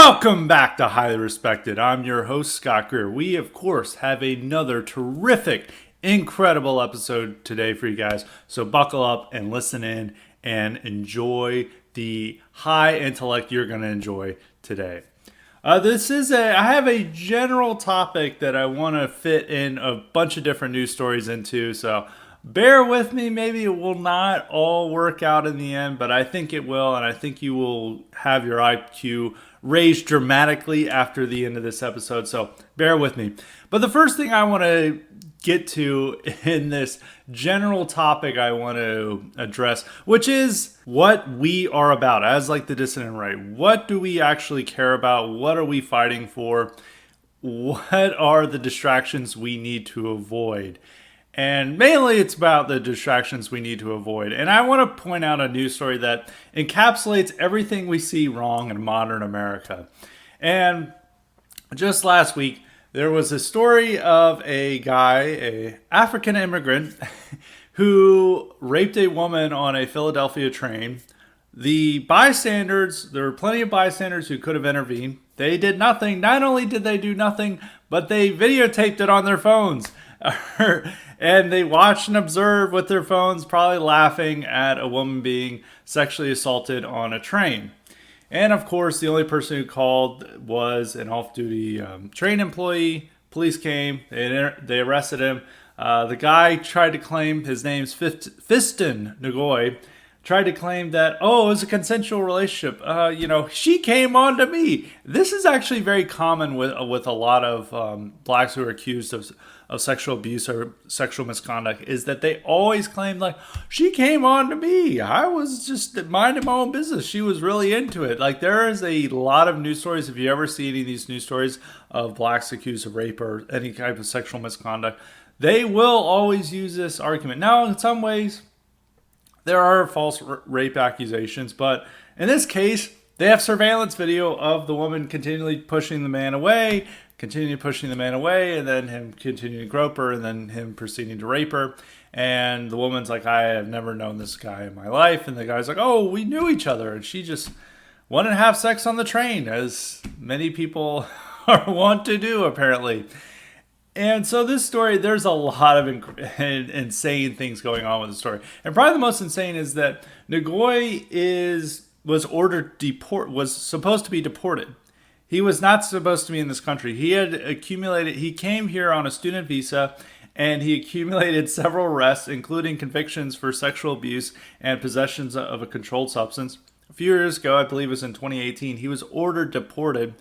Welcome back to Highly Respected. I'm your host, Scott Greer. We, of course, have another terrific, incredible episode today for you guys. So buckle up and listen in and enjoy the high intellect you're going to enjoy today. I have a general topic that I want to fit in a bunch of different news stories into. So bear with me. Maybe it will not all work out in the end, but I think it will. And I think you will have your IQ raised dramatically after the end of this episode. So bear with me. But the first thing I want to get to in this general topic I want to address, which is what we are about as like the dissident right. What do we actually care about? What are we fighting for? What are the distractions we need to avoid? And mainly it's about the distractions we need to avoid. And I want to point out a news story that encapsulates everything we see wrong in modern America. And just last week, there was a story of a guy, an African immigrant, who raped a woman on a Philadelphia train. The bystanders, there were plenty of bystanders who could have intervened. They did nothing. Not only did they do nothing, but they videotaped it on their phones. And they watched and observed with their phones, probably laughing at a woman being sexually assaulted on a train. And of course, the only person who called was an off-duty train employee. Police came, they arrested him. The guy tried to claim, his name's Fiston Ngoy, tried to claim that, oh, it was a consensual relationship. She came on to me. This is actually very common with a lot of blacks who are accused of sexual abuse or sexual misconduct, is that they always claim like, she came on to me. I was just minding my own business. She was really into it. Like, there is a lot of news stories. If you ever see any of these news stories of blacks accused of rape or any type of sexual misconduct, they will always use this argument. Now, in some ways, there are false rape accusations, but in this case, they have surveillance video of the woman continually pushing the man away, and then him continuing to grope her, and then him proceeding to rape her. And the woman's like, I have never known this guy in my life. And the guy's like, oh, we knew each other. And she just wanted to have sex on the train, as many people want to do, apparently. And so this story, there's a lot of insane things going on with the story. And probably the most insane is that Ngoy was supposed to be deported. He was not supposed to be in this country. He came here on a student visa, and he accumulated several arrests, including convictions for sexual abuse and possessions of a controlled substance. A few years ago, I believe it was in 2018, he was ordered deported.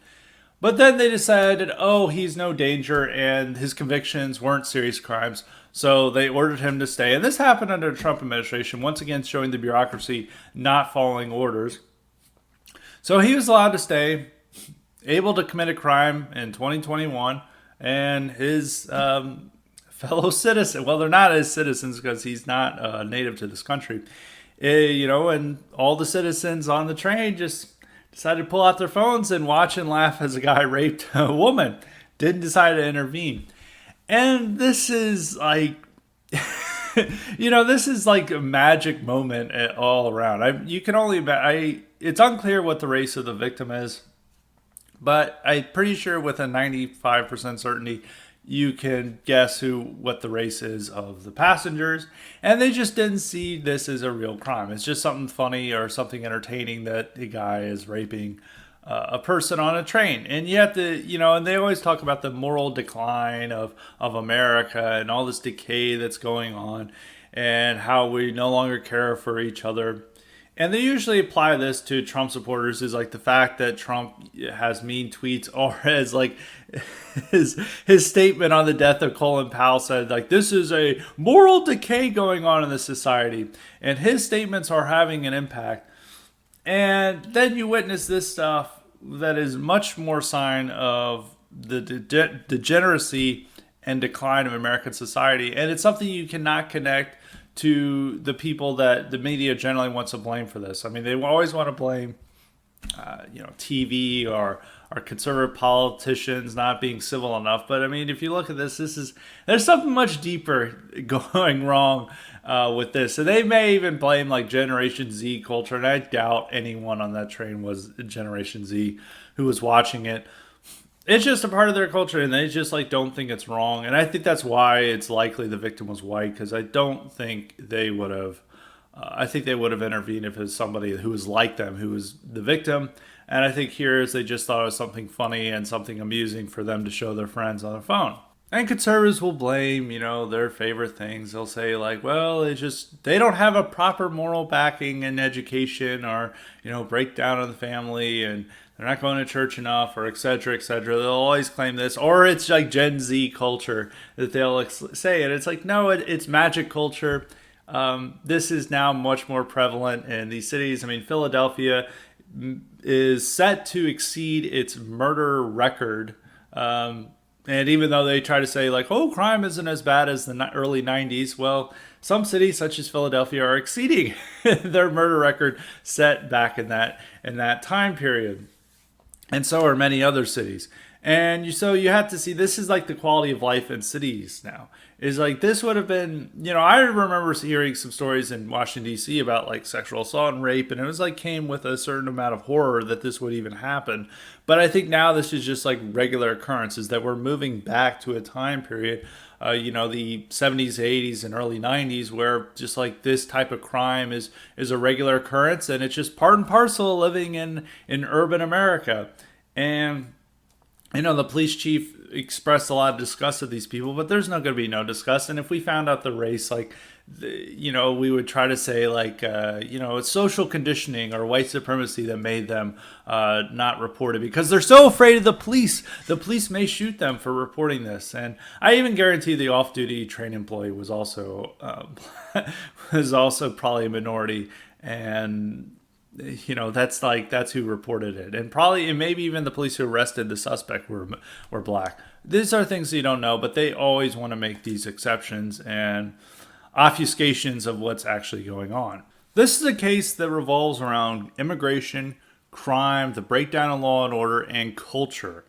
But then they decided, oh, he's no danger, and his convictions weren't serious crimes, so they ordered him to stay. And this happened under the Trump administration, once again showing the bureaucracy not following orders. So he was allowed to stay, able to commit a crime in 2021, and his fellow citizen, well, they're not his citizens because he's not native to this country, and all the citizens on the train just decided to pull out their phones and watch and laugh as a guy raped a woman. Didn't decide to intervene. And this is like, this is like a magic moment all around. It's unclear what the race of the victim is, but I'm pretty sure with a 95% certainty, you can guess what the race is of the passengers. And they just didn't see this as a real crime. It's just something funny or something entertaining that a guy is raping a person on a train. And yet, and they always talk about the moral decline of America and all this decay that's going on and how we no longer care for each other. And they usually apply this to Trump supporters, is like the fact that Trump has mean tweets, or as like his statement on the death of Colin Powell said, like, this is a moral decay going on in the society. And his statements are having an impact. And then you witness this stuff that is much more sign of the degeneracy and decline of American society. And it's something you cannot connect to the people that the media generally wants to blame for this. I mean, they always want to blame TV or conservative politicians not being civil enough. But I mean, if you look at there's something much deeper going wrong with this. So they may even blame like Generation Z culture, and I doubt anyone on that train was Generation Z who was watching it. It's just a part of their culture, and they just like don't think it's wrong. And I think that's why it's likely the victim was white, because I don't think they would have. I think they would have intervened if it was somebody who was like them, who was the victim. And I think here is they just thought it was something funny and something amusing for them to show their friends on their phone. And conservatives will blame, their favorite things. They'll say like, well, they don't have a proper moral backing in education, or, breakdown of the family, and they're not going to church enough, or et cetera, et cetera. They'll always claim this. Or it's like Gen Z culture that they'll say it. It's like, no, it's magic culture. This is now much more prevalent in these cities. I mean, Philadelphia is set to exceed its murder record. And even though they try to say like, oh, crime isn't as bad as the early 90s, well, some cities such as Philadelphia are exceeding their murder record set back in that time period. And so are many other cities. And so you have to see, this is like the quality of life in cities now. Is like, this would have been, I remember hearing some stories in Washington, D.C. about like sexual assault and rape. And it was like came with a certain amount of horror that this would even happen. But I think now this is just like regular occurrences, that we're moving back to a time period, the 70s, 80s, and early 90s, where just like this type of crime is a regular occurrence. And it's just part and parcel of living in urban America. And the police chief expressed a lot of disgust of these people, but there's not going to be no disgust. And if we found out the race, like, we would try to say like, it's social conditioning or white supremacy that made them not report it, because they're so afraid of the police. The police may shoot them for reporting this. And I even guarantee the off-duty train employee was also probably a minority. And that's who reported it. And maybe even the police who arrested the suspect were black. These are things you don't know, but they always want to make these exceptions and obfuscations of what's actually going on. This is a case that revolves around immigration, crime, the breakdown of law and order, and culture,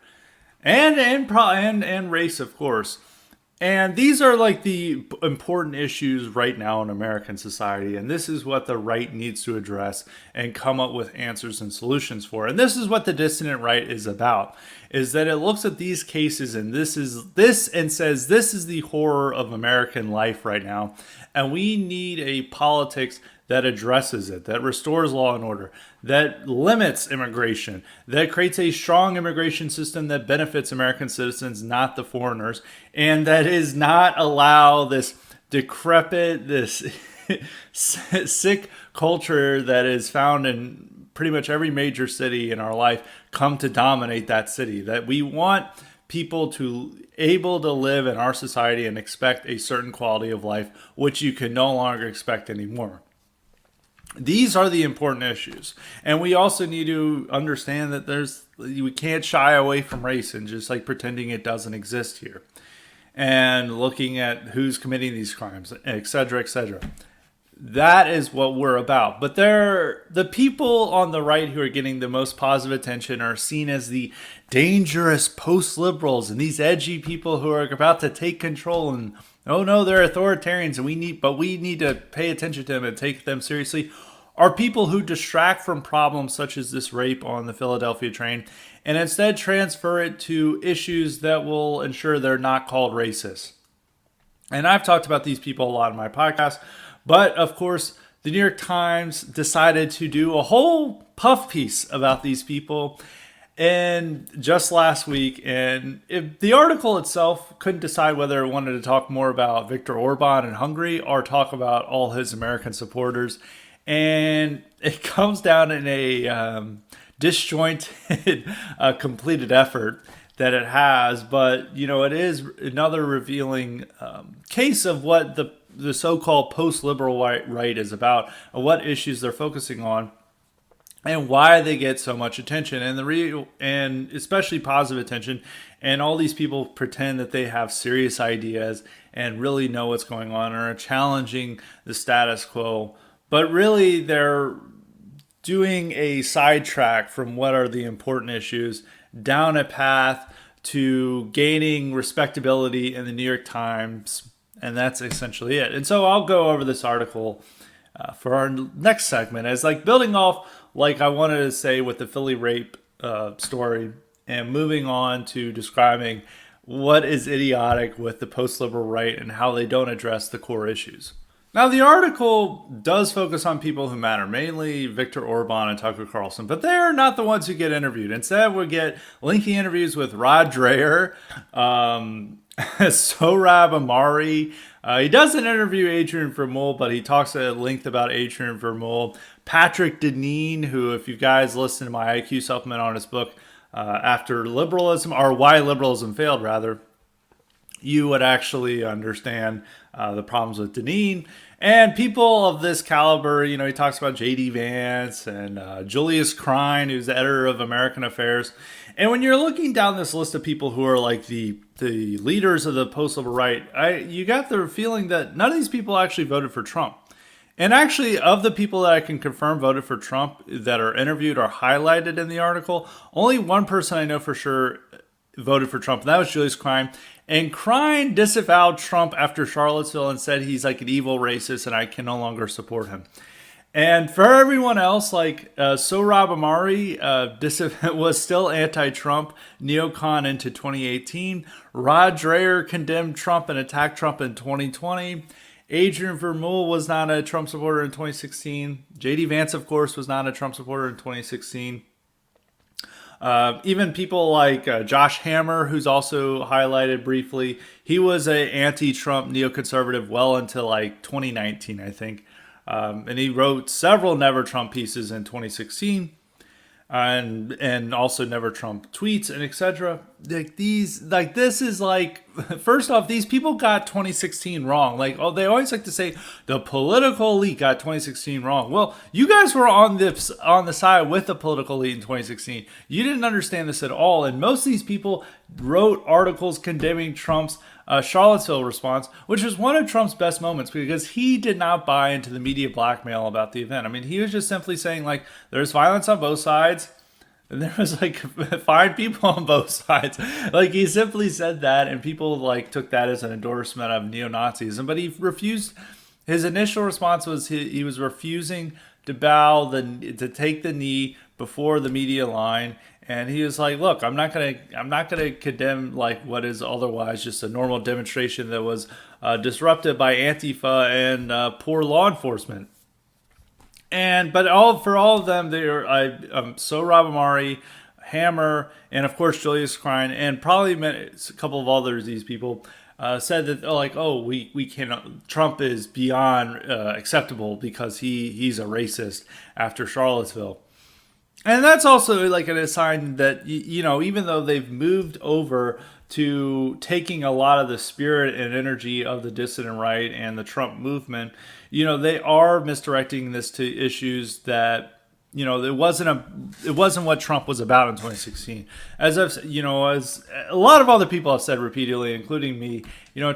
and race, of course. And these are like the important issues right now in American society. And this is what the right needs to address and come up with answers and solutions for. And this is what the dissident right is about, is that it looks at these cases and says this is the horror of American life right now. And we need a politics that addresses it, that restores law and order, that limits immigration, that creates a strong immigration system that benefits American citizens, not the foreigners, and that is not allow this decrepit, this sick culture that is found in pretty much every major city in our life come to dominate that city. That we want people to able to live in our society and expect a certain quality of life, which you can no longer expect anymore. These are the important issues. And we also need to understand that we can't shy away from race and just like pretending it doesn't exist here. And looking at who's committing these crimes, et cetera, et cetera. That is what we're about. But the people on the right who are getting the most positive attention are seen as the dangerous post-liberals and these edgy people who are about to take control, and oh no, they're authoritarians, and we need to pay attention to them and take them seriously, are people who distract from problems such as this rape on the Philadelphia train and instead transfer it to issues that will ensure they're not called racist. And I've talked about these people a lot in my podcast, but of course, the New York Times decided to do a whole puff piece about these people and just last week. And the article itself couldn't decide whether it wanted to talk more about Viktor Orban in Hungary or talk about all his American supporters. And it comes down in a disjointed, completed effort that it has. But, it is another revealing case of what the so-called post-liberal right is about, and what issues they're focusing on, and why they get so much attention, and especially positive attention. And all these people pretend that they have serious ideas and really know what's going on and are challenging the status quo. But really, they're doing a sidetrack from what are the important issues down a path to gaining respectability in the New York Times. And that's essentially it. And so I'll go over this article for our next segment as like building off, like I wanted to say with the Philly rape story, and moving on to describing what is idiotic with the post-liberal right and how they don't address the core issues. Now, the article does focus on people who matter, mainly Viktor Orban and Tucker Carlson, but they're not the ones who get interviewed. Instead, we get lengthy interviews with Rod Dreher, Sohrab Ahmari. He doesn't interview Adrian Vermeule, but he talks at length about Adrian Vermeule. Patrick Deneen, who, if you guys listen to my IQ supplement on his book, After Liberalism, or Why Liberalism Failed, rather, you would actually understand the problems with Deneen. And people of this caliber, he talks about J.D. Vance and Julius Krein, who's the editor of American Affairs. And when you're looking down this list of people who are like the leaders of the post-liberal right, you got the feeling that none of these people actually voted for Trump. And actually, of the people that I can confirm voted for Trump that are interviewed or highlighted in the article, only one person I know for sure voted for Trump, and that was Julius Krein. And Krein disavowed Trump after Charlottesville and said he's like an evil racist and I can no longer support him. And for everyone else, like Sohrab Ahmari was still anti-Trump, neocon into 2018. Rod Dreher condemned Trump and attacked Trump in 2020. Adrian Vermeule was not a Trump supporter in 2016. J.D. Vance, of course, was not a Trump supporter in 2016. Even people like Josh Hammer, who's also highlighted briefly, he was an anti-Trump neoconservative well until like 2019, I think. And he wrote several Never Trump pieces in 2016. And also Never Trump tweets and etc. This is like, first off, these people got 2016 wrong. They always like to say the political elite got 2016 wrong. Well, you guys were on the side with the political elite in 2016. You didn't understand this at all, and most of these people wrote articles condemning Trump's Charlottesville response, which was one of Trump's best moments because he did not buy into the media blackmail about the event. I mean, he was just simply saying, there's violence on both sides, and there was, fine people on both sides. He simply said that, and people, took that as an endorsement of neo-Nazism, but he refused. His initial response was he was refusing to to take the knee before the media line. And he was like, "Look, I'm not gonna condemn what is otherwise just a normal demonstration that was disrupted by Antifa and poor law enforcement." But for all of them, Sohrab Ahmari, Hammer, and of course Julius Krein, and probably a couple of others. These people said that we cannot. Trump is beyond acceptable because he's a racist after Charlottesville. And that's also a sign that, even though they've moved over to taking a lot of the spirit and energy of the dissident right and the Trump movement, they are misdirecting this to issues that, it wasn't what Trump was about in 2016. As a lot of other people have said repeatedly, including me,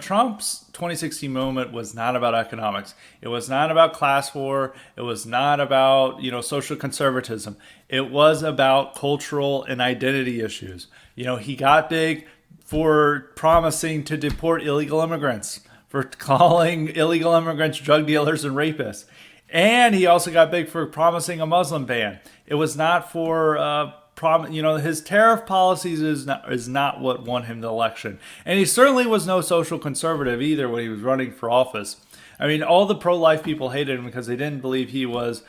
Trump's 2016 moment was not about economics. It was not about class war. It was not about, social conservatism. It was about cultural and identity issues. He got big for promising to deport illegal immigrants, for calling illegal immigrants drug dealers and rapists. And he also got big for promising a Muslim ban. It was not for, his tariff policies is not what won him the election. And he certainly was no social conservative either when he was running for office. I mean, all the pro-life people hated him because they didn't believe he was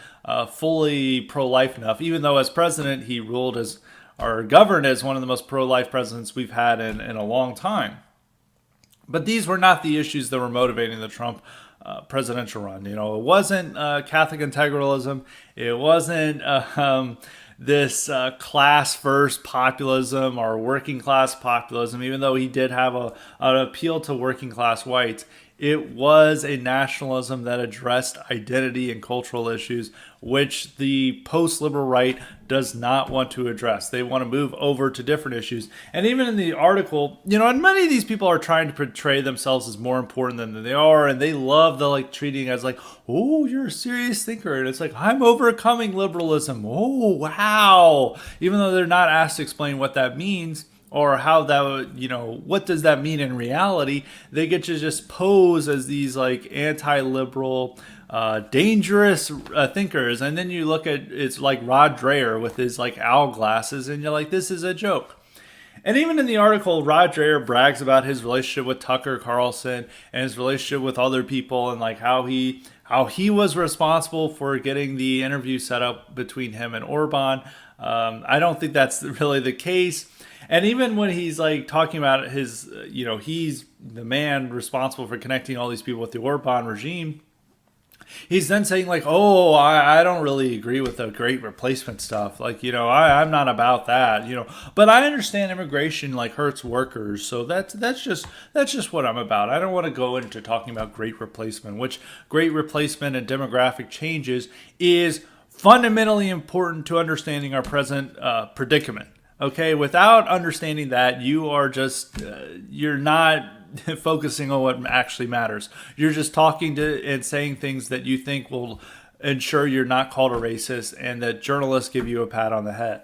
fully pro-life enough, even though as president he governed as one of the most pro-life presidents we've had in a long time. But these were not the issues that were motivating the Trump presidential run. It wasn't Catholic integralism. It wasn't this class first populism or working class populism, even though he did have an appeal to working class whites. it was a nationalism that addressed identity and cultural issues, which the post-liberal right does not want to address. They want to move over to different issues. And even in the article, and many of these people are trying to portray themselves as more important than they are, and they love the treating as oh, you're a serious thinker, and it's I'm overcoming liberalism. Oh, wow. Even though they're not asked to explain what that means, or how that would, what does that mean in reality? They get to just pose as these anti-liberal, dangerous thinkers. And then you look at, it's like Rod Dreher with his owl glasses, and you're this is a joke. And even in the article, Rod Dreher brags about his relationship with Tucker Carlson and his relationship with other people, and how he was responsible for getting the interview set up between him and Orban. I don't think that's really the case. And even when he's talking about his, he's the man responsible for connecting all these people with the Orban regime, he's then saying oh, I don't really agree with the great replacement stuff. I'm not about that, but I understand immigration hurts workers. So that's just what I'm about. I don't want to go into talking about great replacement, which great replacement and demographic changes is fundamentally important to understanding our present predicament. Okay, without understanding that, you are just, you're not focusing on what actually matters. You're just talking to and saying things that you think will ensure you're not called a racist and that journalists give you a pat on the head.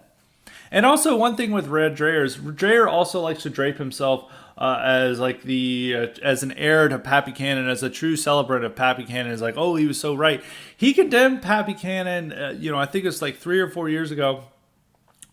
And also, one thing with Rod Dreher is Dreher also likes to drape himself as as an heir to Pat Buchanan, as a true celebrant of Pat Buchanan. Is oh, he was so right. He condemned Pat Buchanan, I think it's 3 or 4 years ago,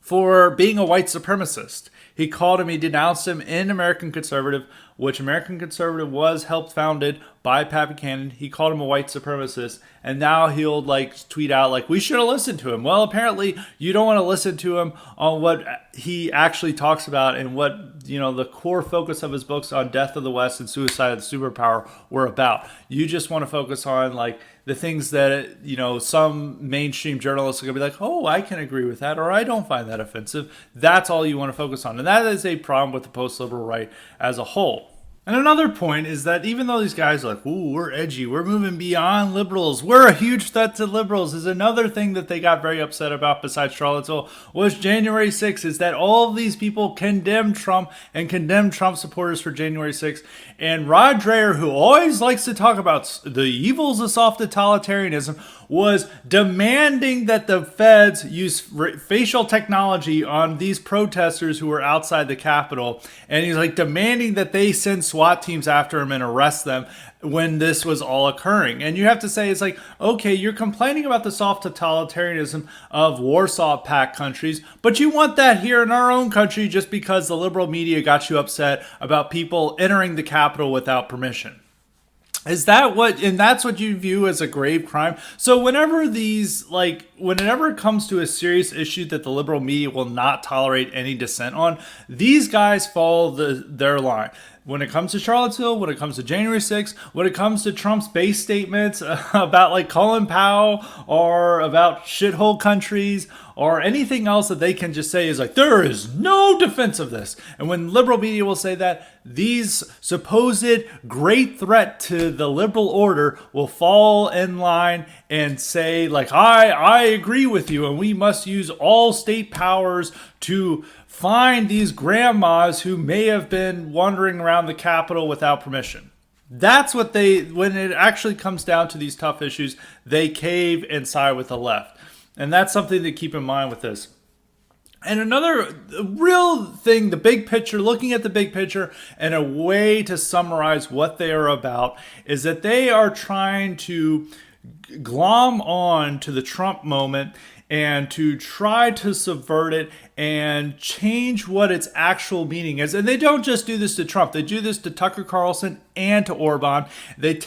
for being a white supremacist. He denounced him in American Conservative, which American Conservative was helped founded by Pat Buchanan. He called him a white supremacist, and now he'll tweet out we should have listened to him. Well, apparently you don't want to listen to him on what he actually talks about and what the core focus of his books on Death of the West and Suicide of the Superpower were about. You just want to focus on the things that some mainstream journalists are gonna be oh, I can agree with that, or I don't find that offensive. That's all you want to focus on, and that is a problem with the post-liberal right as a whole. And another point is that even though these guys are ooh, we're edgy, we're moving beyond liberals, we're a huge threat to liberals, is another thing that they got very upset about besides Charlottesville was January 6th, is that all of these people condemn Trump and condemn Trump supporters for January 6th. And Rod Dreher, who always likes to talk about the evils of soft totalitarianism, was demanding that the feds use facial technology on these protesters who were outside the Capitol. And he's demanding that they send SWAT teams after him and arrest them when this was all occurring. And you have to say, it's okay, you're complaining about the soft totalitarianism of Warsaw Pact countries, but you want that here in our own country just because the liberal media got you upset about people entering the Capitol without permission. Is that and that's what you view as a grave crime? So whenever whenever it comes to a serious issue that the liberal media will not tolerate any dissent on, these guys follow their line. When it comes to Charlottesville, when it comes to January 6th, when it comes to Trump's base statements about Colin Powell or about shithole countries or anything else that they can just say is there is no defense of this. And when liberal media will say that, these supposed great threat to the liberal order will fall in line and say I agree with you and we must use all state powers to find these grandmas who may have been wandering around the Capitol without permission. That's what when it actually comes down to these tough issues, they cave and side with the left. And that's something to keep in mind with this. And another real thing, the big picture, looking at the big picture and a way to summarize what they are about is that they are trying to glom on to the Trump moment and to try to subvert it and change what its actual meaning is. And they don't just do this to Trump. They do this to Tucker Carlson and to Orban. They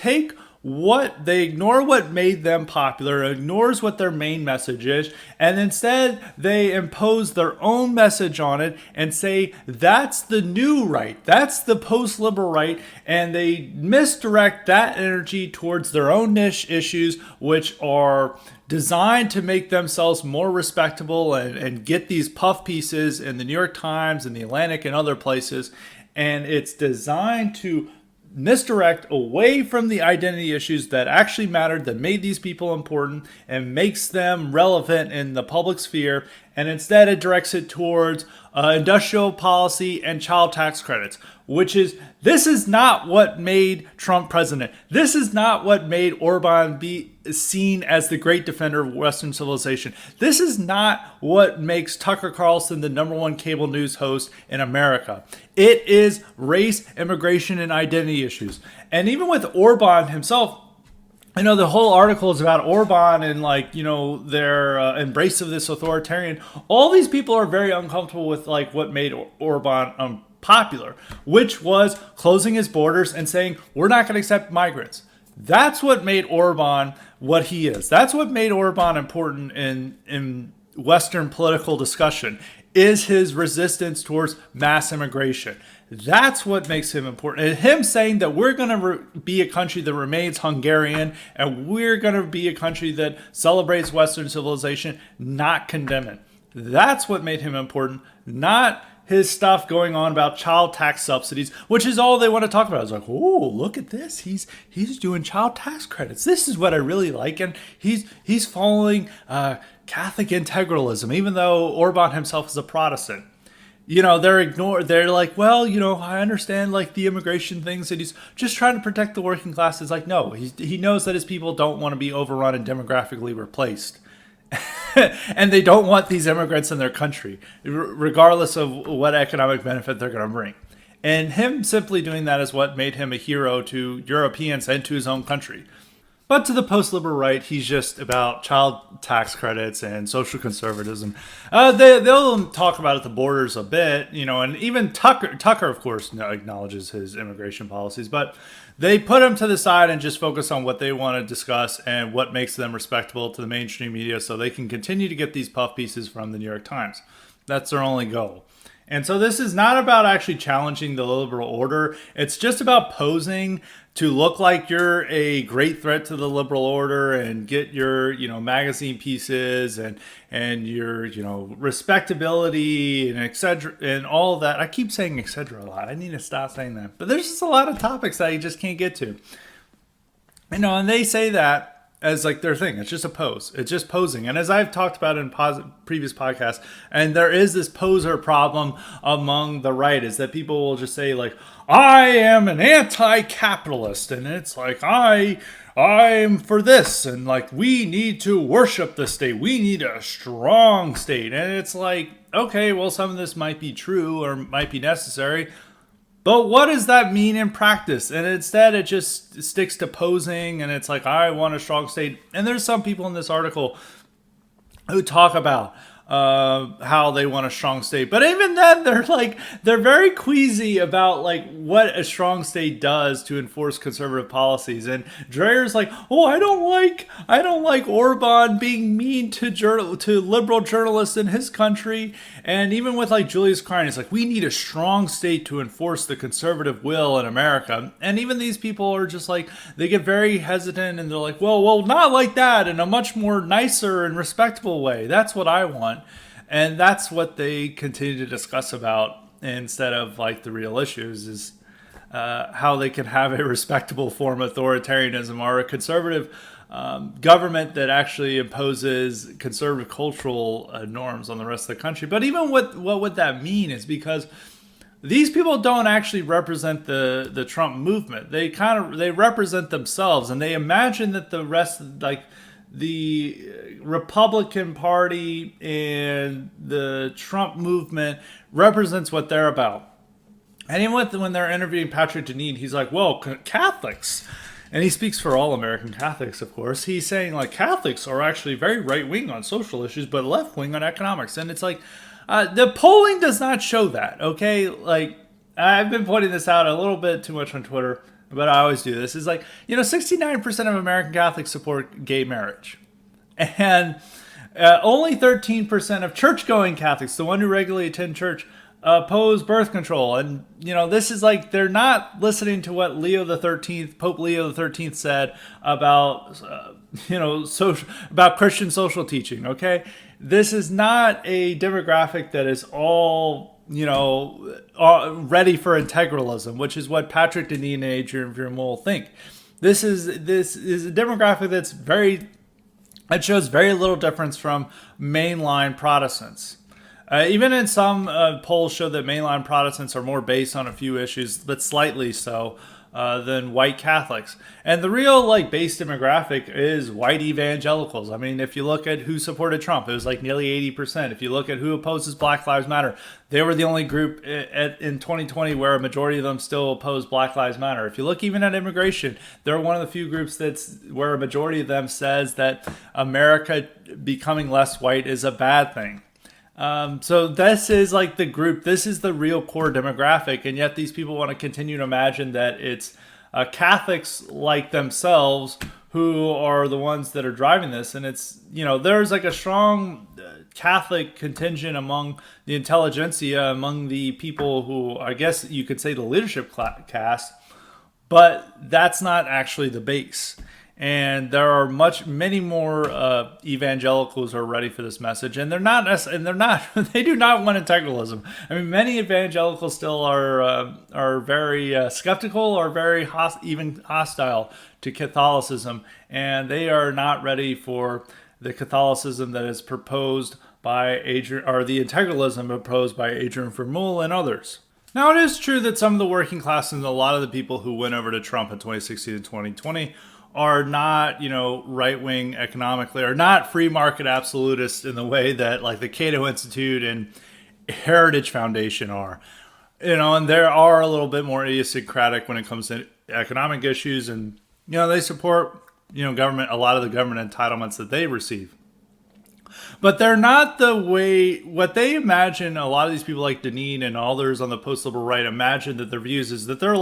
ignore what made them popular, ignores what their main message is, and instead they impose their own message on it and say that's the new right, that's the post-liberal right, and they misdirect that energy towards their own niche issues, which are designed to make themselves more respectable and get these puff pieces in the New York Times and the Atlantic and other places. And it's designed to misdirect away from the identity issues that actually mattered, that made these people important and makes them relevant in the public sphere, and instead it directs it towards industrial policy and child tax credits, this is not what made Trump president. This is not what made Orban be seen as the great defender of Western civilization. This is not what makes Tucker Carlson the #1 cable news host in America. It is race, immigration, and identity issues. And even with Orban himself, the whole article is about Orban and their embrace of this authoritarian. All these people are very uncomfortable with what made Orban popular, which was closing his borders and saying, we're not going to accept migrants. That's what made Orban what he is. That's what made Orban important in Western political discussion, is his resistance towards mass immigration. That's what makes him important. And him saying that we're going to be a country that remains Hungarian and we're going to be a country that celebrates Western civilization, not condemn it. That's what made him important, not his stuff going on about child tax subsidies, which is all they want to talk about. It's like, oh, look at this. He's doing child tax credits. This is what I really like. And he's following Catholic integralism, even though Orban himself is a Protestant. They're like, well, I understand the immigration things, and he's just trying to protect the working class. It's like, no, he knows that his people don't want to be overrun and demographically replaced. And they don't want these immigrants in their country, regardless of what economic benefit they're going to bring. And him simply doing that is what made him a hero to Europeans and to his own country. But to the post-liberal right, he's just about child tax credits and social conservatism. They'll talk about at the borders a bit, and even Tucker, of course, acknowledges his immigration policies, but they put him to the side and just focus on what they want to discuss and what makes them respectable to the mainstream media so they can continue to get these puff pieces from the New York Times. That's their only goal. And so this is not about actually challenging the liberal order. It's just about posing to look like you're a great threat to the liberal order and get your, magazine pieces and your, respectability and et cetera and all of that. I keep saying et cetera a lot. I need to stop saying that. But there's just a lot of topics that you just can't get to. And they say that as their thing. It's just a pose. It's just posing. And as I've talked about in previous podcasts, and there is this poser problem among the right, is that people will just say I am an anti-capitalist, and it's I'm for this, and we need to worship the state. We need a strong state. And it's okay, well, some of this might be true or might be necessary, but what does that mean in practice? And instead, it just sticks to posing, and it's I want a strong state. And there's some people in this article who talk about how they want a strong state. But even then, they're very queasy about what a strong state does to enforce conservative policies. And Dreher's I don't like Orban being mean to liberal journalists in his country. And even with Julius Klein, it's we need a strong state to enforce the conservative will in America. And even these people are just they get very hesitant, and they're well, not like that, in a much more nicer and respectable way. That's what I want. And that's what they continue to discuss about instead of the real issues, is how they can have a respectable form of authoritarianism or a conservative government that actually imposes conservative cultural norms on the rest of the country. But even what would that mean is because these people don't actually represent the Trump movement. They represent themselves, and they imagine that the rest, the Republican Party and the Trump movement represents what they're about. And even when they're interviewing Patrick Deneen, he's well, Catholics. And he speaks for all American Catholics, of course. He's saying, Catholics are actually very right-wing on social issues, but left-wing on economics. And it's the polling does not show that, okay? I've been pointing this out a little bit too much on Twitter, but I always do this. Is 69% of American Catholics support gay marriage. And only 13% of church-going Catholics, the one who regularly attend church, oppose birth control. And, this is they're not listening to what Pope Leo the 13th said about, about Christian social teaching, okay? This is not a demographic that is all ready for integralism, which is what Patrick Deneen and Adrian Vermeule think. This is a demographic that shows very little difference from mainline Protestants. Even in some polls show that mainline Protestants are more based on a few issues, but slightly so, than white Catholics. And the real base demographic is white evangelicals. I mean, if you look at who supported Trump, it was nearly 80%. If you look at who opposes Black Lives Matter, they were the only group in 2020 where a majority of them still oppose Black Lives Matter. If you look even at immigration, they're one of the few groups where a majority of them says that America becoming less white is a bad thing. So this is the group, this is the real core demographic, and yet these people want to continue to imagine that it's Catholics like themselves who are the ones that are driving this. And it's, there's a strong Catholic contingent among the intelligentsia, among the people who, I guess you could say the leadership caste, but that's not actually the base. And there are many more evangelicals who are ready for this message, and they do not want integralism. I mean, many evangelicals still are very skeptical or very even hostile to Catholicism, and they are not ready for the Catholicism that is proposed by the integralism proposed by Adrian Vermeule and others. Now, it is true that some of the working class and a lot of the people who went over to Trump in 2016 and 2020 are not, right-wing economically, are not free market absolutists in the way that the Cato Institute and Heritage Foundation are. And they are a little bit more idiosyncratic when it comes to economic issues, and they support government, a lot of the government entitlements that they receive. But they're not what they imagine. A lot of these people like Deneen and others on the post-liberal right imagine that their views is that they're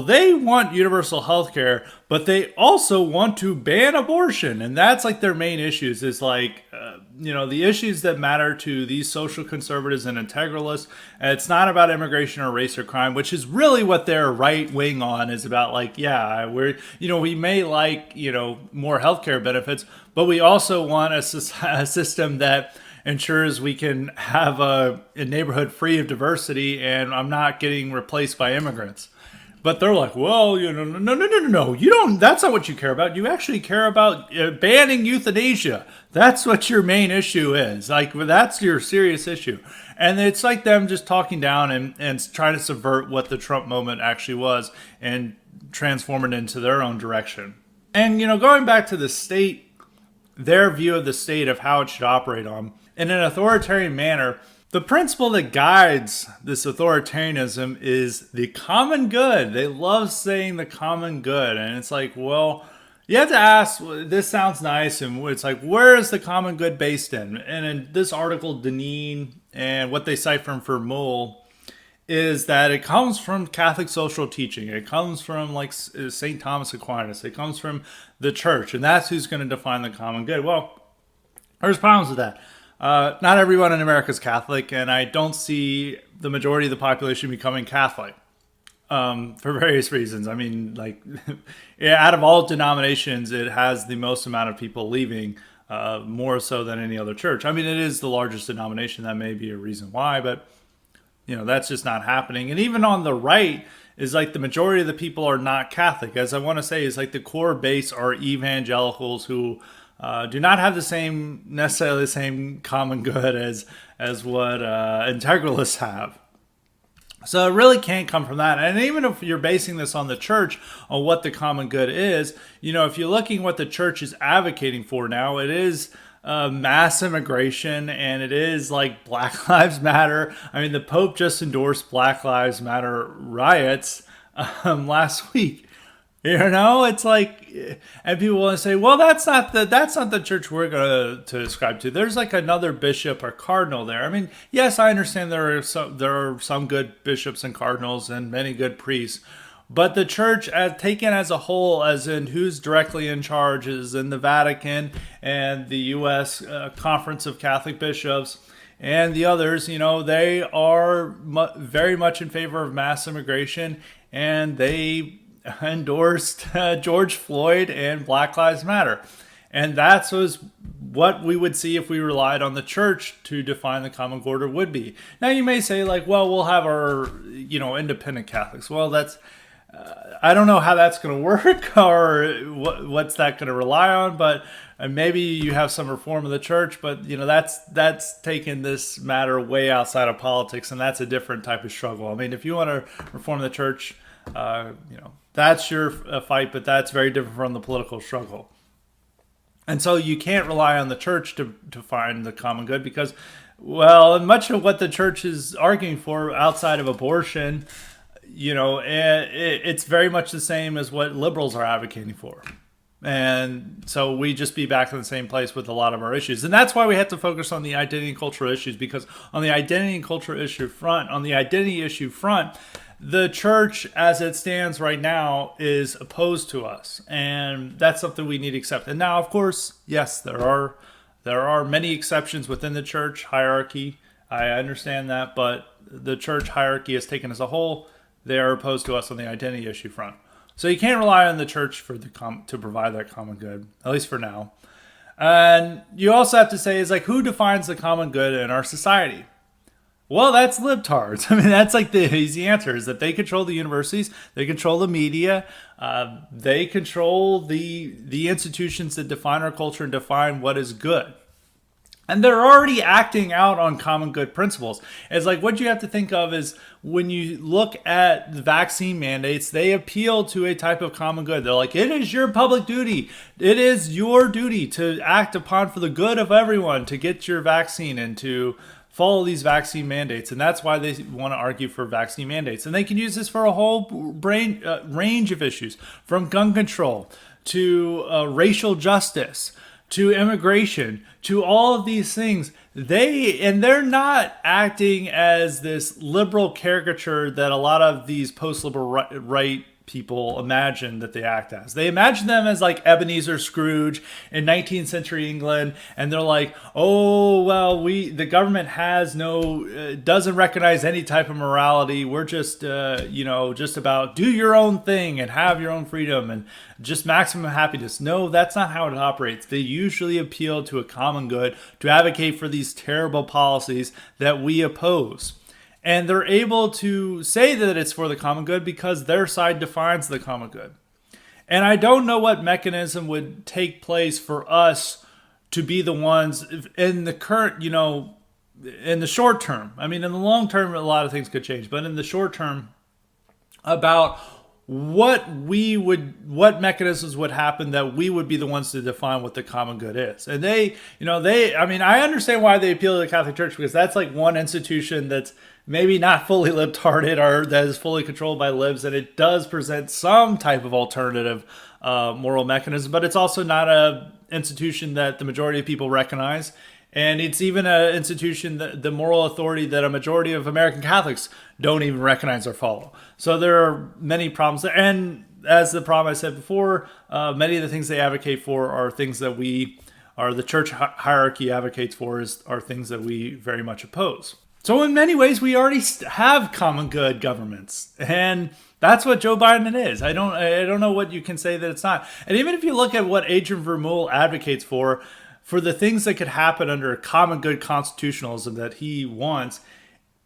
they want universal health care, but they also want to ban abortion. And that's their main issues is the issues that matter to these social conservatives and integralists. And it's not about immigration or race or crime, which is really what their right wing on is about. We may more healthcare benefits, but we also want a system that ensures we can have a neighborhood free of diversity, and I'm not getting replaced by immigrants. But they're no. You don't. That's not what you care about. You actually care about banning euthanasia. That's what your main issue is. That's your serious issue. And it's them just talking down and trying to subvert what the Trump moment actually was and transform it into their own direction. And, going back to the state, their view of the state of how it should operate in an authoritarian manner, the principle that guides this authoritarianism is the common good. They love saying the common good. And it's you have to ask, this sounds nice. And it's where is the common good based in? And in this article, Deneen and what they cite from Vermeule is that it comes from Catholic social teaching. It comes from St. Thomas Aquinas. It comes from the church. And that's who's going to define the common good. Well, there's problems with that. Not everyone in America is Catholic, and I don't see the majority of the population becoming Catholic for various reasons. I mean, out of all denominations, it has the most amount of people leaving, more so than any other church. I mean, it is the largest denomination. That may be a reason why, but that's just not happening. And even on the right is the majority of the people are not Catholic. As I want to say, is the core base are evangelicals who do not have necessarily the same common good as what integralists have. So it really can't come from that. And even if you're basing this on the church, on what the common good is, if you're looking what the church is advocating for now, it is mass immigration, and it is Black Lives Matter. I mean, the Pope just endorsed Black Lives Matter riots last week. It's and people want to say, well, that's not the church we're going to ascribe to. There's another bishop or cardinal there. I mean, yes, I understand there are some good bishops and cardinals and many good priests, but the church, taken as a whole, as in who's directly in charge, is in the Vatican and the U.S. Conference of Catholic Bishops and the others. They are very much in favor of mass immigration, and they endorsed George Floyd and Black Lives Matter. And that was what we would see if we relied on the church to define the common good would be. Now you may say like, well, we'll have our, independent Catholics. Well, that's, I don't know how that's going to work or what's that going to rely on, but maybe you have some reform of the church, but that's taking this matter way outside of politics, and that's a different type of struggle. I mean, if you want to reform the church, that's your fight, but that's very different from the political struggle. And so you can't rely on the church to find the common good because, well, much of what the church is arguing for outside of abortion, it's very much the same as what liberals are advocating for. And so we just be back in the same place with a lot of our issues. And that's why we have to focus on the identity and cultural issues, because on the identity and cultural issue front, the church as it stands right now is opposed to us. And that's something we need to accept. And now, of course, yes, there are many exceptions within the church hierarchy. I understand that, but the church hierarchy is taken as a whole. They are opposed to us on the identity issue front. So you can't rely on the church to provide that common good, at least for now. And you also have to say, is like, who defines the common good in our society? Well, that's libtards. I mean, that's like the easy answer, is that they control the universities, they control the media, they control the institutions that define our culture and define what is good. And they're already acting out on common good principles. It's like what you have to think of is when you look at the vaccine mandates, they appeal to a type of common good. They're like, it is your public duty. It is your duty to act upon for the good of everyone to get your vaccine and to follow these vaccine mandates. And that's why they want to argue for vaccine mandates. And they can use this for a whole range of issues, from gun control to racial justice, to immigration, to all of these things. They're not acting as this liberal caricature that a lot of these post-liberal right people imagine that they act as. They imagine them as like Ebenezer Scrooge in 19th century England, and they're like, oh, well, the government doesn't recognize any type of morality. We're just, just about do your own thing and have your own freedom and just maximum happiness. No, that's not how it operates. They usually appeal to a common good to advocate for these terrible policies that we oppose. And they're able to say that it's for the common good because their side defines the common good. And I don't know what mechanism would take place for us to be the ones in the current, in the short term. I mean, in the long term, a lot of things could change. But in the short term, about what mechanisms would happen that we would be the ones to define what the common good is. And I understand why they appeal to the Catholic Church, because that's like one institution that's maybe not fully libtarded or that is fully controlled by libs, and it does present some type of alternative moral mechanism, but it's also not an institution that the majority of people recognize. And it's even an institution, the moral authority that a majority of American Catholics don't even recognize or follow. So there are many problems there. And as the problem I said before, many of the things they advocate for are things that the church hierarchy advocates for are things that we very much oppose. So in many ways, we already have common good governments. And that's what Joe Biden is. I don't know what you can say that it's not. And even if you look at what Adrian Vermeule advocates for the things that could happen under common good constitutionalism that he wants,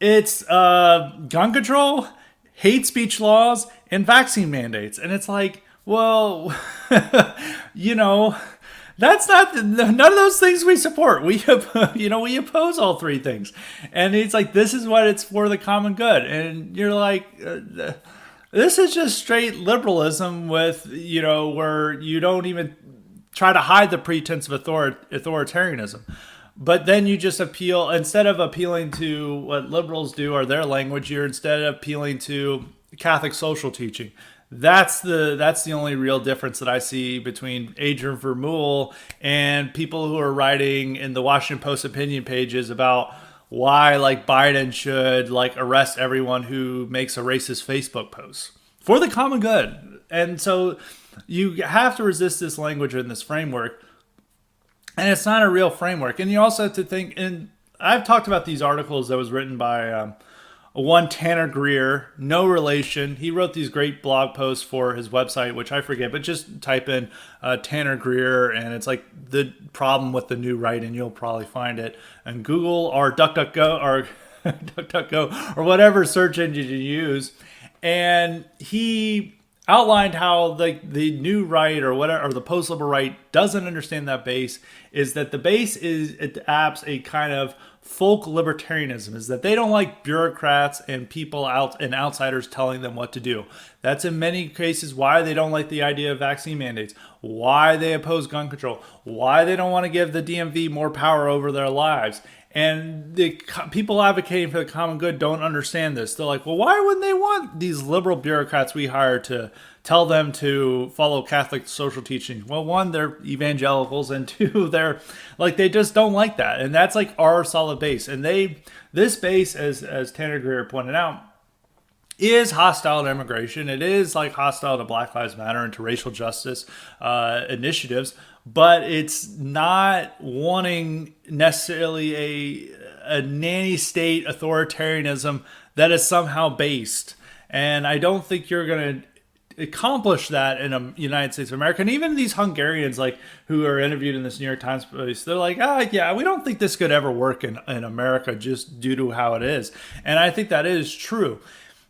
it's gun control, hate speech laws, and vaccine mandates. And it's like, well, that's none of those things we support. We oppose all three things. And it's like, this is what it's for, the common good. And you're like, this is just straight liberalism with, where you don't even try to hide the pretense of authoritarianism. But then you just instead of appealing to what liberals do or their language, you're instead appealing to Catholic social teaching. That's the only real difference that I see between Adrian Vermeule and people who are writing in the Washington Post opinion pages about why Biden should arrest everyone who makes a racist Facebook post for the common good. And so you have to resist this language in this framework, and it's not a real framework. And you also have to think, and I've talked about these articles that was written by one Tanner Greer, no relation. He wrote these great blog posts for his website, which I forget, but just type in Tanner Greer, and it's like the problem with the new right, and you'll probably find it. And Google or DuckDuckGo or DuckDuckGo or whatever search engine you use. And he outlined how the new right or whatever, or the post-liberal right doesn't understand that base, is that the base adapts a kind of folk libertarianism, is that they don't like bureaucrats and people out and outsiders telling them what to do. That's in many cases why they don't like the idea of vaccine mandates, why they oppose gun control, why they don't want to give the DMV more power over their lives. And the people advocating for the common good don't understand this. They're like, well, why wouldn't they want these liberal bureaucrats we hire to tell them to follow Catholic social teaching? Well, one, they're evangelicals, and two, they're like, they just don't like that. And that's like our solid base. And this base, as Tanner Greer pointed out, is hostile to immigration. It is like hostile to Black Lives Matter and to racial justice initiatives, but it's not wanting necessarily a nanny state authoritarianism that is somehow based. And I don't think you're going to accomplish that in the United States of America. And even these Hungarians, like, who are interviewed in this New York Times piece, they're like, yeah, we don't think this could ever work in America just due to how it is. And I think that is true.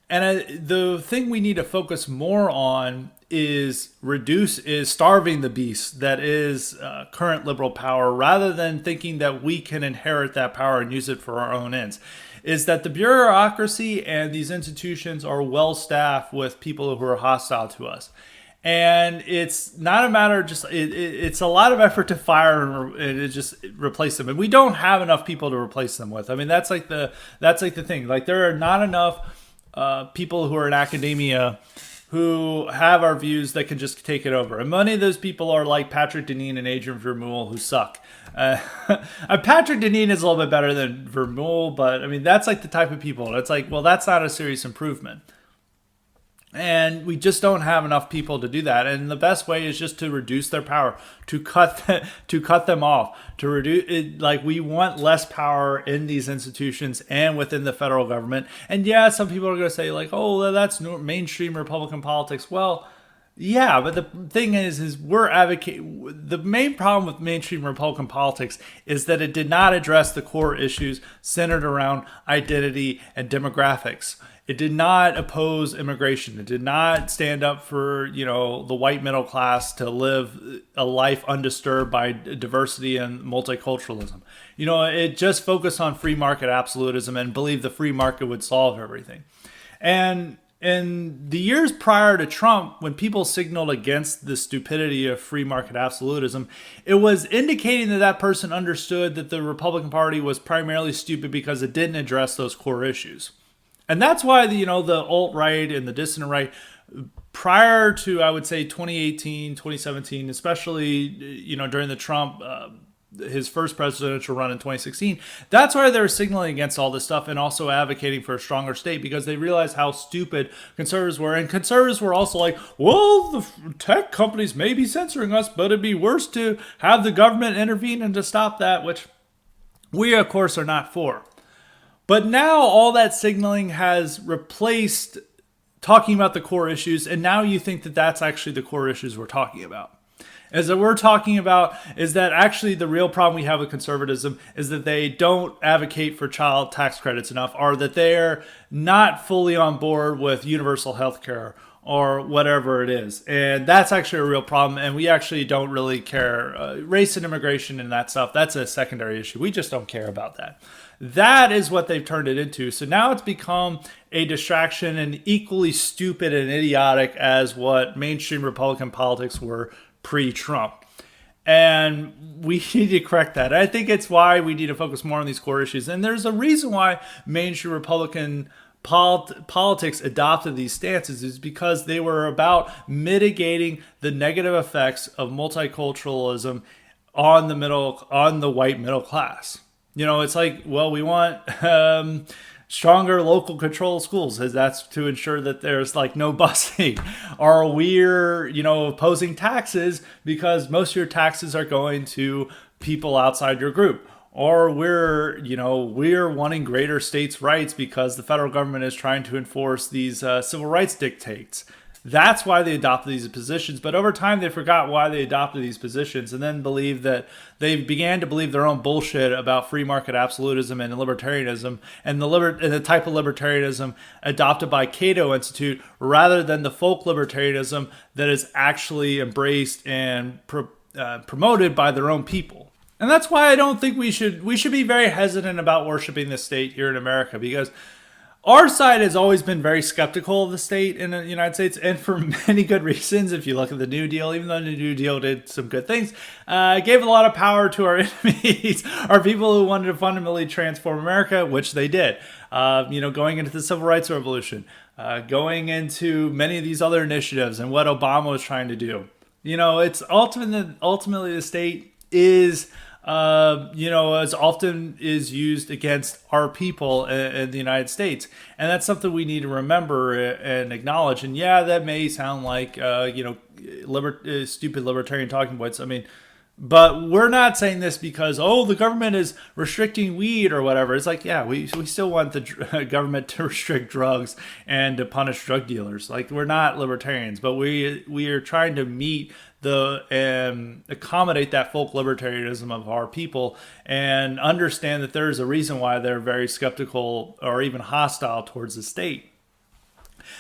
And the thing we need to focus more on is starving the beast that is current liberal power, rather than thinking that we can inherit that power and use it for our own ends. Is that the bureaucracy and these institutions are well staffed with people who are hostile to us. And it's not a matter of just, it's a lot of effort to fire and just replace them. And we don't have enough people to replace them with. I mean, that's like the thing. Like, there are not enough people who are in academia who have our views that can just take it over. And many of those people are like Patrick Deneen and Adrian Vermeule, who suck. Patrick Deneen is a little bit better than Vermeule, but I mean, that's like the type of people. It's like, well, that's not a serious improvement. And we just don't have enough people to do that. And the best way is just to reduce their power, to cut them off, to reduce it. Like, we want less power in these institutions and within the federal government. And yeah, some people are going to say, like, oh, that's mainstream Republican politics. Well, yeah, but the thing is we're advocating. The main problem with mainstream Republican politics is that it did not address the core issues centered around identity and demographics. It did not oppose immigration. It did not stand up for, the white middle class to live a life undisturbed by diversity and multiculturalism. It just focused on free market absolutism and believed the free market would solve everything. And in the years prior to Trump, when people signaled against the stupidity of free market absolutism, it was indicating that person understood that the Republican Party was primarily stupid because it didn't address those core issues. And that's why the alt-right and the dissident right, prior to, I would say, 2018, 2017, especially, during the Trump, his first presidential run in 2016, that's why they were signaling against all this stuff and also advocating for a stronger state, because they realized how stupid conservatives were. And conservatives were also like, well, the tech companies may be censoring us, but it'd be worse to have the government intervene and to stop that, which we, of course, are not for. But now all that signaling has replaced talking about the core issues, and now you think that that's actually the core issues we're talking about. As that we're talking about is that actually the real problem we have with conservatism is that they don't advocate for child tax credits enough, or that they're not fully on board with universal health care or whatever it is. And that's actually a real problem, and we actually don't really care. Race and immigration and that stuff, that's a secondary issue. We just don't care about that. That is what they've turned it into. So now it's become a distraction and equally stupid and idiotic as what mainstream Republican politics were pre-Trump. And we need to correct that. I think it's why we need to focus more on these core issues. And there's a reason why mainstream Republican politics adopted these stances, is because they were about mitigating the negative effects of multiculturalism on the white middle class. It's like, well, we want stronger local control of schools, as that's to ensure that there's like no busing. Or we're, opposing taxes because most of your taxes are going to people outside your group. or we're wanting greater states' rights because the federal government is trying to enforce these civil rights dictates. That's why they adopted these positions. But over time, they forgot why they adopted these positions, and then believed that they began to believe their own bullshit about free market absolutism and libertarianism, and the type of libertarianism adopted by Cato Institute, rather than the folk libertarianism that is actually embraced and promoted by their own people. And that's why I don't think we should be very hesitant about worshiping the state here in America, because our side has always been very skeptical of the state in the United States, and for many good reasons. If you look at the New Deal, even though the New Deal did some good things, it gave a lot of power to our enemies, our people who wanted to fundamentally transform America, which they did. Going into the Civil Rights Revolution, going into many of these other initiatives and what Obama was trying to do. It's ultimately the state is as often is used against our people in the United States. And that's something we need to remember and acknowledge. And yeah, that may sound like, stupid libertarian talking points. But we're not saying this because, the government is restricting weed or whatever. It's like, yeah, we still want the government to restrict drugs and to punish drug dealers. Like, we're not libertarians, but we are trying to meet accommodate that folk libertarianism of our people and understand that there's a reason why they're very skeptical or even hostile towards the state.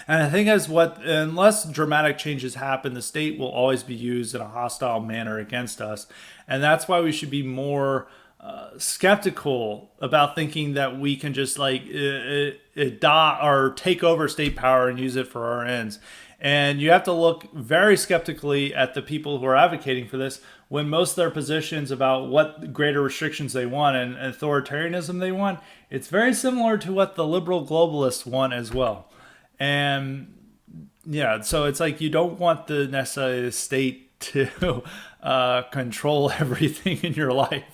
And I think unless dramatic changes happen, the state will always be used in a hostile manner against us. And that's why we should be more skeptical about thinking that we can just adopt or take over state power and use it for our ends. And you have to look very skeptically at the people who are advocating for this, when most of their positions about what greater restrictions they want and authoritarianism they want, it's very similar to what the liberal globalists want as well. And yeah, so it's like you don't want necessarily the state to control everything in your life.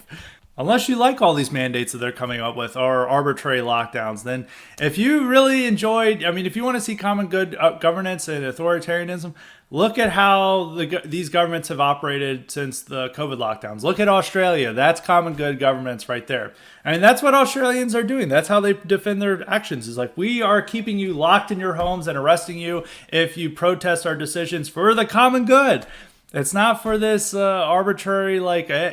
Unless you like all these mandates that they're coming up with or arbitrary lockdowns, then if you really enjoyed, if you want to see common good governance and authoritarianism, look at how these governments have operated since the COVID lockdowns. Look at Australia. That's common good governance right there. That's what Australians are doing. That's how they defend their actions. Is like, we are keeping you locked in your homes and arresting you if you protest our decisions for the common good. It's not for this arbitrary,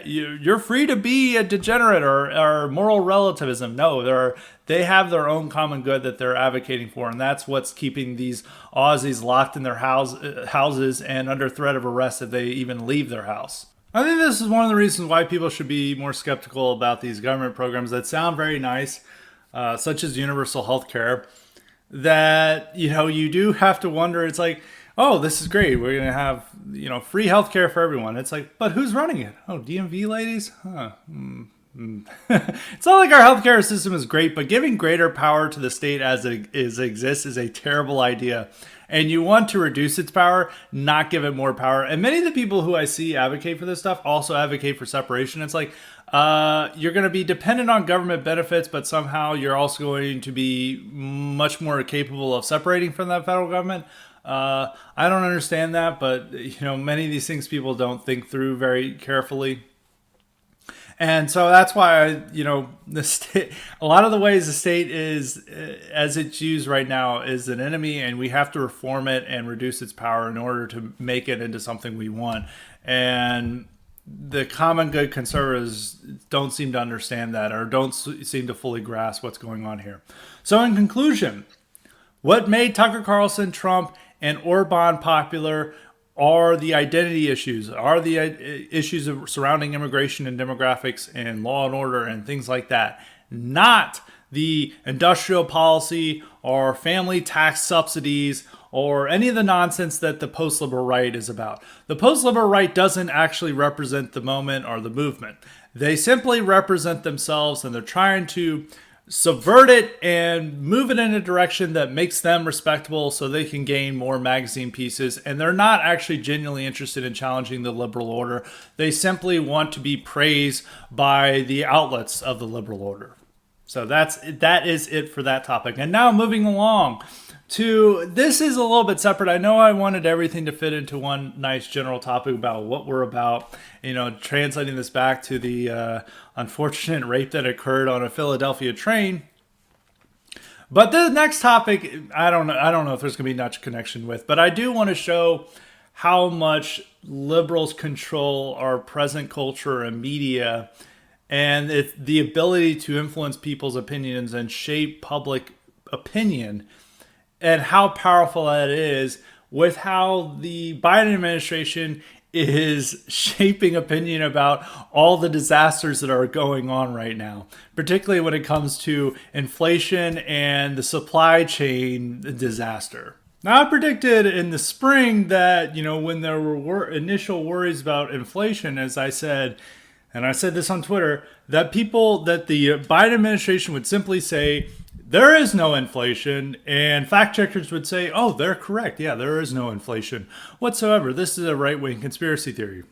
you're free to be a degenerate or moral relativism. No, they have their own common good that they're advocating for, and that's what's keeping these Aussies locked in their houses and under threat of arrest if they even leave their house. I think this is one of the reasons why people should be more skeptical about these government programs that sound very nice, such as universal health care, that, you do have to wonder, it's like, oh, this is great. We're going to have, free healthcare for everyone. It's like, but who's running it? Oh, DMV ladies? Huh. It's not like our healthcare system is great, but giving greater power to the state as it exists is a terrible idea. And you want to reduce its power, not give it more power. And many of the people who I see advocate for this stuff also advocate for separation. It's like, you're going to be dependent on government benefits, but somehow you're also going to be much more capable of separating from that federal government. I don't understand that, but many of these things people don't think through very carefully. And so that's why the state, a lot of the ways the state is, as it's used right now, is an enemy, and we have to reform it and reduce its power in order to make it into something we want. And the common good conservatives don't seem to understand that, or don't seem to fully grasp what's going on here. So in conclusion, what made Tucker Carlson, Trump, and Orban popular are the identity issues, are the issues surrounding immigration and demographics and law and order and things like that. Not the industrial policy or family tax subsidies or any of the nonsense that the post-liberal right is about. The post-liberal right doesn't actually represent the moment or the movement. They simply represent themselves, and they're trying to subvert it and move it in a direction that makes them respectable so they can gain more magazine pieces. And they're not actually genuinely interested in challenging the liberal order. They simply want to be praised by the outlets of the liberal order. So that is it for that topic. And now moving along This is a little bit separate. I know I wanted everything to fit into one nice general topic about what we're about, translating this back to the unfortunate rape that occurred on a Philadelphia train. But the next topic, I don't know if there's going to be much connection with, but I do want to show how much liberals control our present culture and media, and it's the ability to influence people's opinions and shape public opinion, and how powerful that is with how the Biden administration is shaping opinion about all the disasters that are going on right now, particularly when it comes to inflation and the supply chain disaster. Now, I predicted in the spring that, when there were initial worries about inflation, as I said, and I said this on Twitter, that the Biden administration would simply say, there is no inflation, and fact checkers would say, oh, they're correct. Yeah, there is no inflation whatsoever. This is a right-wing conspiracy theory.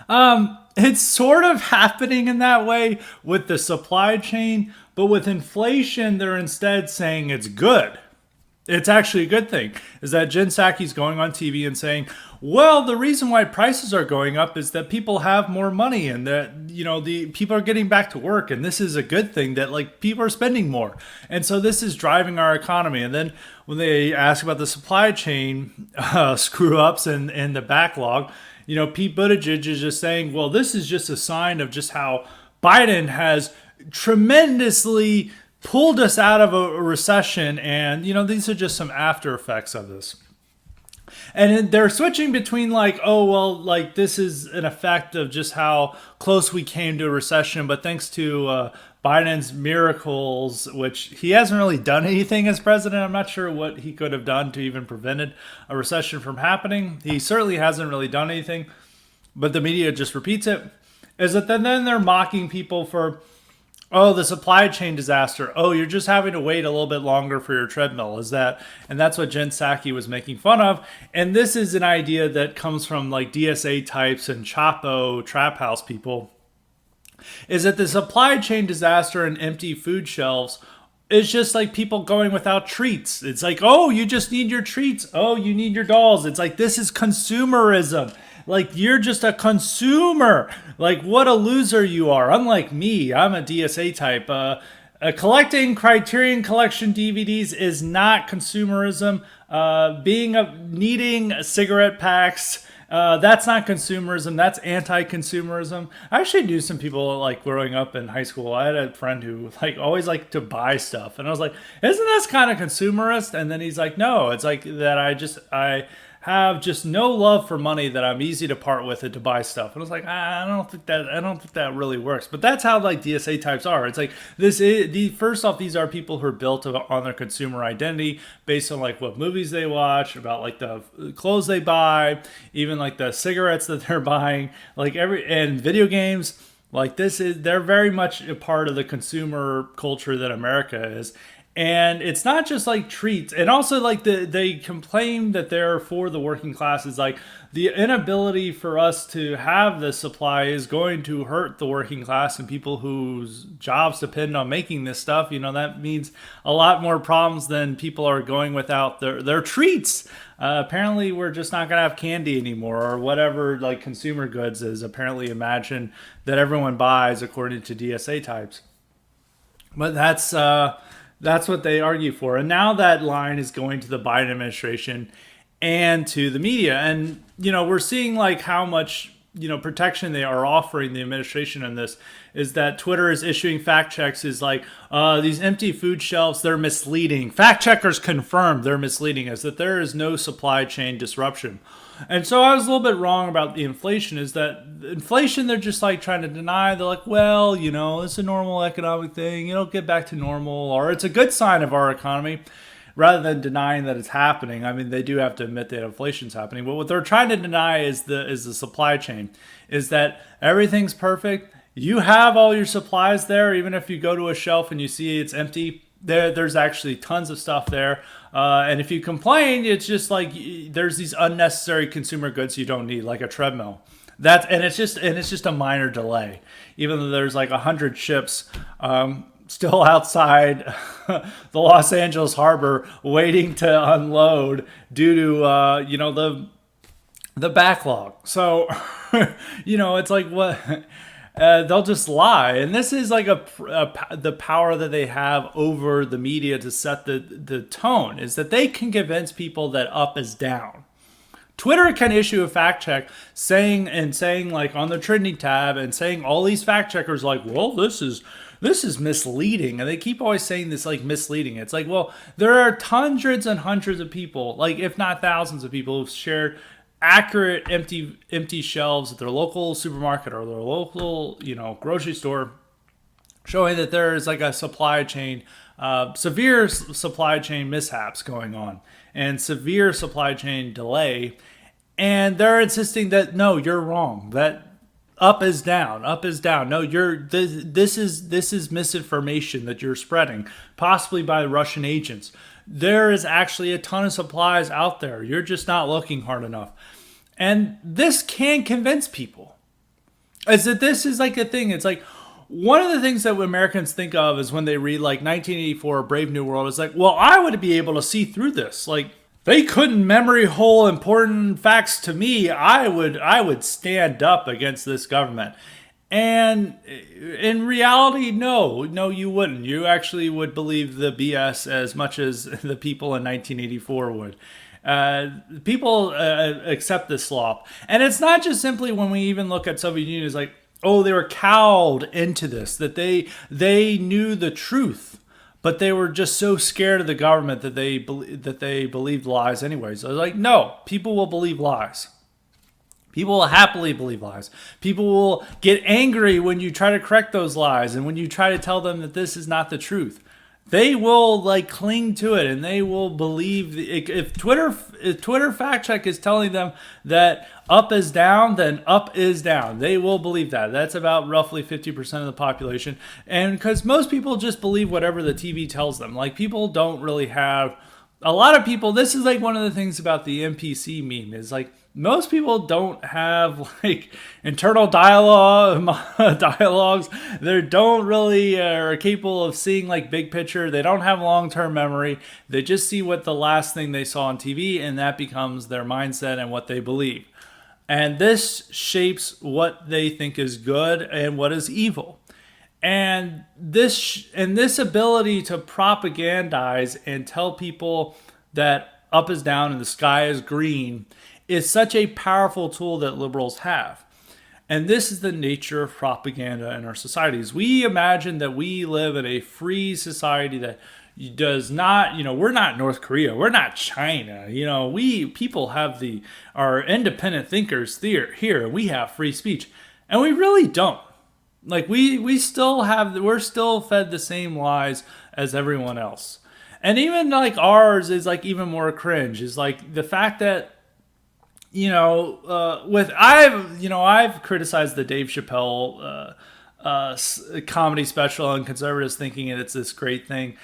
It's sort of happening in that way with the supply chain, but with inflation, they're instead saying it's good. It's actually a good thing, is that Jen Psaki's going on TV and saying, well, the reason why prices are going up is that people have more money and that, the people are getting back to work. And this is a good thing that people are spending more. And so this is driving our economy. And then when they ask about the supply chain screw ups and the backlog, Pete Buttigieg is just saying, well, this is just a sign of just how Biden has tremendously pulled us out of a recession, and these are just some after effects of this. And they're switching between this is an effect of just how close we came to a recession, but thanks to Biden's miracles, which he hasn't really done anything as president. I'm not sure what he could have done to even prevented a recession from happening. He certainly hasn't really done anything, but the media just repeats it. Is that then they're mocking people for, oh, the supply chain disaster. Oh, you're just having to wait a little bit longer for your treadmill. And that's what Jen Psaki was making fun of. And this is an idea that comes from DSA types and Chapo trap house people, is that the supply chain disaster and empty food shelves is just people going without treats. It's oh, you just need your treats. Oh, you need your dolls. It's this is consumerism. You're just a consumer. What a loser you are. Unlike me, I'm a DSA type. Collecting Criterion Collection DVDs is not consumerism. Needing cigarette packs, that's not consumerism. That's anti-consumerism. I actually knew some people growing up in high school. I had a friend who always liked to buy stuff, and I was like, "Isn't this kind of consumerist?" And then he's like, "No, it's that I have just no love for money, that I'm easy to part with it to buy stuff." And I was like, I don't think that really works. But that's how DSA types are. It's first off, these are people who are built on their consumer identity based on what movies they watch, about the clothes they buy, even the cigarettes that they're buying, and video games. They're very much a part of the consumer culture that America is. And it's not just treats, and also they complain that they're for the working classes. The inability for us to have this supply is going to hurt the working class and people whose jobs depend on making this stuff. That means a lot more problems than people are going without their treats. Apparently, we're just not going to have candy anymore, or whatever consumer goods is apparently imagined that everyone buys according to DSA types. But that's what they argue for. And now that line is going to the Biden administration and to the media. And, we're seeing how much, protection they are offering the administration in this, is that Twitter is issuing fact checks, is these empty food shelves, they're misleading. Fact checkers confirmed they're misleading us, that there is no supply chain disruption. And so I was a little bit wrong about the inflation, is that inflation, they're just trying to deny. They're well, it's a normal economic thing. It'll get back to normal, or it's a good sign of our economy, rather than denying that it's happening. I mean, they do have to admit that inflation's happening. But what they're trying to deny is the supply chain, is that everything's perfect. You have all your supplies there, even if you go to a shelf and you see it's empty. There's actually tons of stuff there. And if you complain, it's just there's these unnecessary consumer goods you don't need, like a treadmill. It's just a minor delay, even though there's 100 ships still outside the Los Angeles harbor waiting to unload due to the backlog. So it's like what they'll just lie, and this is like the power that they have over the media to set the tone, is that they can convince people that up is down. Twitter can issue a fact check saying like on the trending tab and saying all these fact checkers like, well, this is misleading. And they keep always saying this like misleading. It's like, well, there are hundreds and hundreds of people, like if not thousands of people, who've shared accurate empty shelves at their local supermarket or their local, grocery store, showing that there is like a severe supply chain mishaps going on and severe supply chain delay. And they're insisting that, no, you're wrong. That up is down. No, this is misinformation that you're spreading, possibly by Russian agents. There is actually a ton of supplies out there. You're just not looking hard enough. And this can convince people. Is that this is like a thing. It's like one of the things that Americans think of is when they read like 1984, Brave New World, it's like, well, I would be able to see through this. Like, they couldn't memory hole important facts to me. I would stand up against this government. And in reality, no, you wouldn't. You actually would believe the BS as much as the people in 1984 would. People accept this slop. And it's not just simply when we even look at Soviet Union as like, oh, they were cowed into this, that they knew the truth. But they were just so scared of the government that they believed lies anyway. So I was like, no, people will believe lies. People will happily believe lies. People will get angry when you try to correct those lies and when you try to tell them that this is not the truth. They will like cling to it, and they will believe if Twitter fact check is telling them that up is down, then up is down. They will believe that. That's about roughly 50% of the population, and because most people just believe whatever the TV tells them. Like, people don't really have a lot of people. This is like one of the things about the NPC meme is like, most people don't have like internal dialogues. They don't really are capable of seeing like big picture. They don't have long-term memory. They just see what the last thing they saw on TV, and that becomes their mindset and what they believe. And this shapes what they think is good and what is evil. And this ability to propagandize and tell people that up is down and the sky is green is such a powerful tool that liberals have. And this is the nature of propaganda in our societies. We imagine that we live in a free society that does not, we're not North Korea, we're not China. We people have our independent thinkers here. We have free speech, and we really don't. Like we're still fed the same lies as everyone else. And even like ours is like even more cringe. Is like the fact that I've criticized the Dave Chappelle comedy special and conservatives thinking it's this great thing.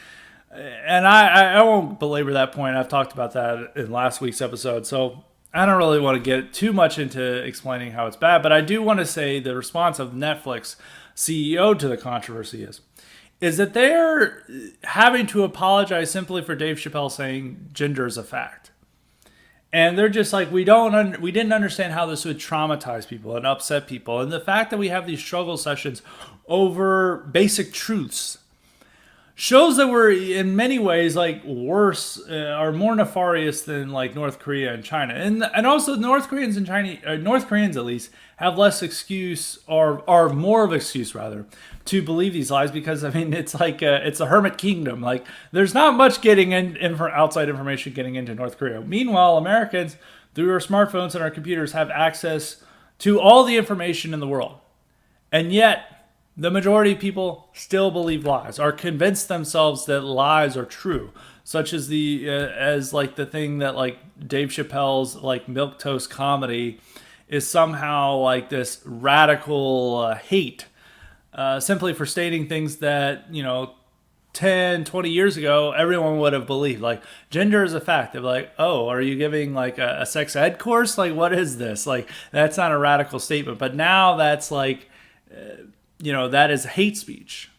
And I won't belabor that point. I've talked about that in last week's episode. So I don't really want to get too much into explaining how it's bad. But I do want to say the response of Netflix CEO to the controversy is that they're having to apologize simply for Dave Chappelle saying gender is a fact. And they're just like, we didn't understand how this would traumatize people and upset people. And the fact that we have these struggle sessions over basic truths shows that we're in many ways like worse or more nefarious than like North Korea and China. And also North Koreans and North Koreans at least have less excuse or more of excuse rather to believe these lies, because I mean it's like it's a hermit kingdom. Like there's not much getting in for outside information getting into North Korea. Meanwhile, Americans through our smartphones and our computers have access to all the information in the world, and yet the majority of people still believe lies, are convinced themselves that lies are true, such as the thing that like Dave Chappelle's like milquetoast comedy is somehow like this radical hate, simply for stating things that 10, 20 years ago everyone would have believed. Like gender is a fact. They're like, oh, are you giving like a sex ed course? Like what is this? Like that's not a radical statement, but now that's like. That is hate speech.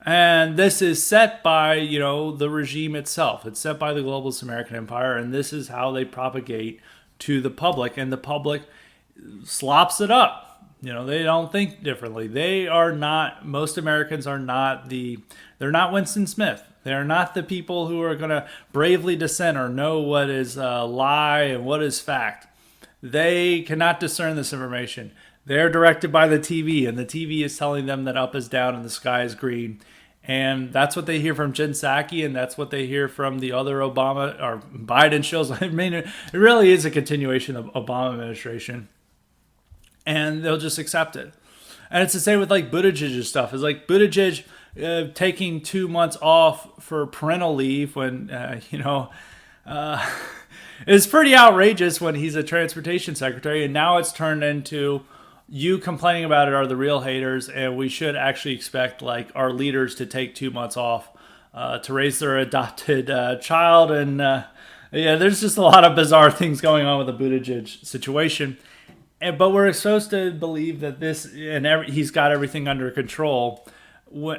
And this is set by, the regime itself. It's set by the globalist American empire, and this is how they propagate to the public, and the public slops it up. They don't think differently. Most Americans are not they're not Winston Smith. They're not the people who are going to bravely dissent or know what is a lie and what is fact. They cannot discern this information. They're directed by the TV, and the TV is telling them that up is down and the sky is green. And that's what they hear from Jen Psaki, and that's what they hear from the other Obama or Biden shows. I mean, it really is a continuation of Obama administration. And they'll just accept it. And it's the same with like Buttigieg's stuff. It's like Buttigieg taking 2 months off for parental leave when, it's pretty outrageous when he's a transportation secretary. And now it's turned into you complaining about it are the real haters. And we should actually expect like our leaders to take 2 months off to raise their adopted child. And there's just a lot of bizarre things going on with the Buttigieg situation. But we're supposed to believe that he's got everything under control.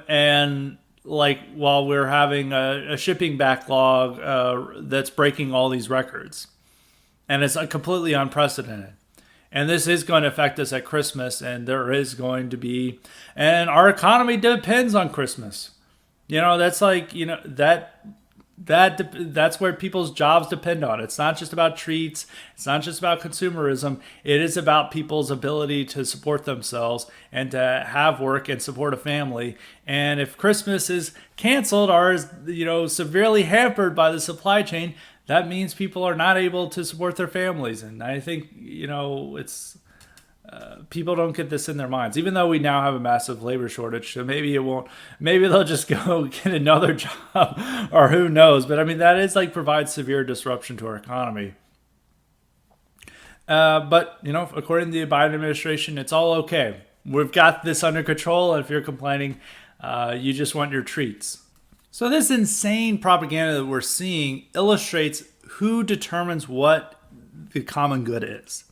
And like while we're having a shipping backlog that's breaking all these records. And it's completely unprecedented. And this is going to affect us at Christmas. And there is going to be, and our economy depends on Christmas. That's like, that's where people's jobs depend on. It's not just about treats. It's not just about consumerism. It is about people's ability to support themselves and to have work and support a family. And if Christmas is canceled or is, severely hampered by the supply chain, that means people are not able to support their families. And I think, it's people don't get this in their minds, even though we now have a massive labor shortage. So maybe they'll just go get another job or who knows. But I mean, that is like provides severe disruption to our economy. But according to the Biden administration, it's all okay. We've got this under control. And if you're complaining, you just want your treats. So this insane propaganda that we're seeing illustrates who determines what the common good is.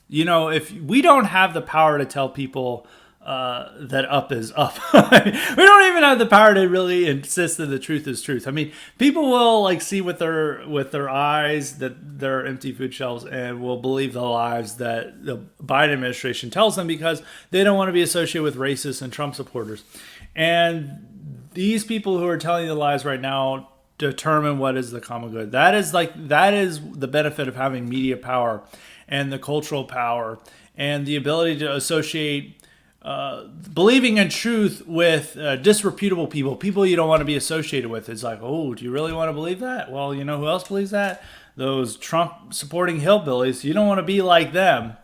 If we don't have the power to tell people that up is up, we don't even have the power to really insist that the truth is truth. I mean, people will like see with their eyes that there are empty food shelves and will believe the lies that the Biden administration tells them because they don't want to be associated with racists and Trump supporters. And these people who are telling the lies right now determine what is the common good. That is the benefit of having media power and the cultural power and the ability to associate believing in truth with disreputable people you don't want to be associated with. It's like, oh, do you really want to believe that? Well, who else believes that? Those Trump supporting hillbillies. You don't want to be like them.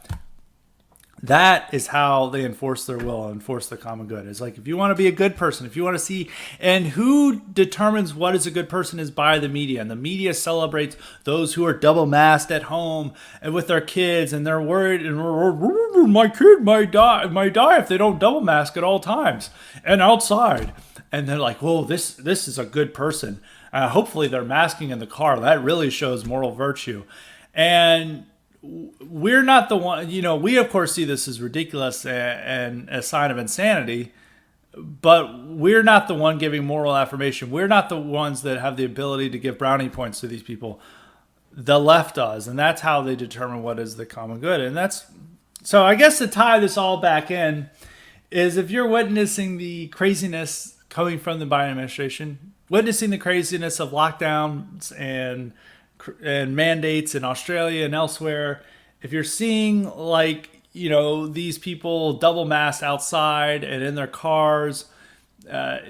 That is how they enforce their will, enforce the common good. It's like, if you want to be a good person, if you want to see, and who determines what is a good person is by the media. And the media celebrates those who are double masked at home and with their kids, and they're worried, and my kid might die if they don't double mask at all times and outside. And they're like, whoa, this is a good person. Hopefully they're masking in the car. That really shows moral virtue. And we're not the one, we of course see this as ridiculous and a sign of insanity, but we're not the one giving moral affirmation. We're not the ones that have the ability to give brownie points to these people. The left does, and that's how they determine what is the common good. And so I guess to tie this all back in is, if you're witnessing the craziness coming from the Biden administration, witnessing the craziness of lockdowns and mandates in Australia and elsewhere, if you're seeing these people double masked outside and in their cars, not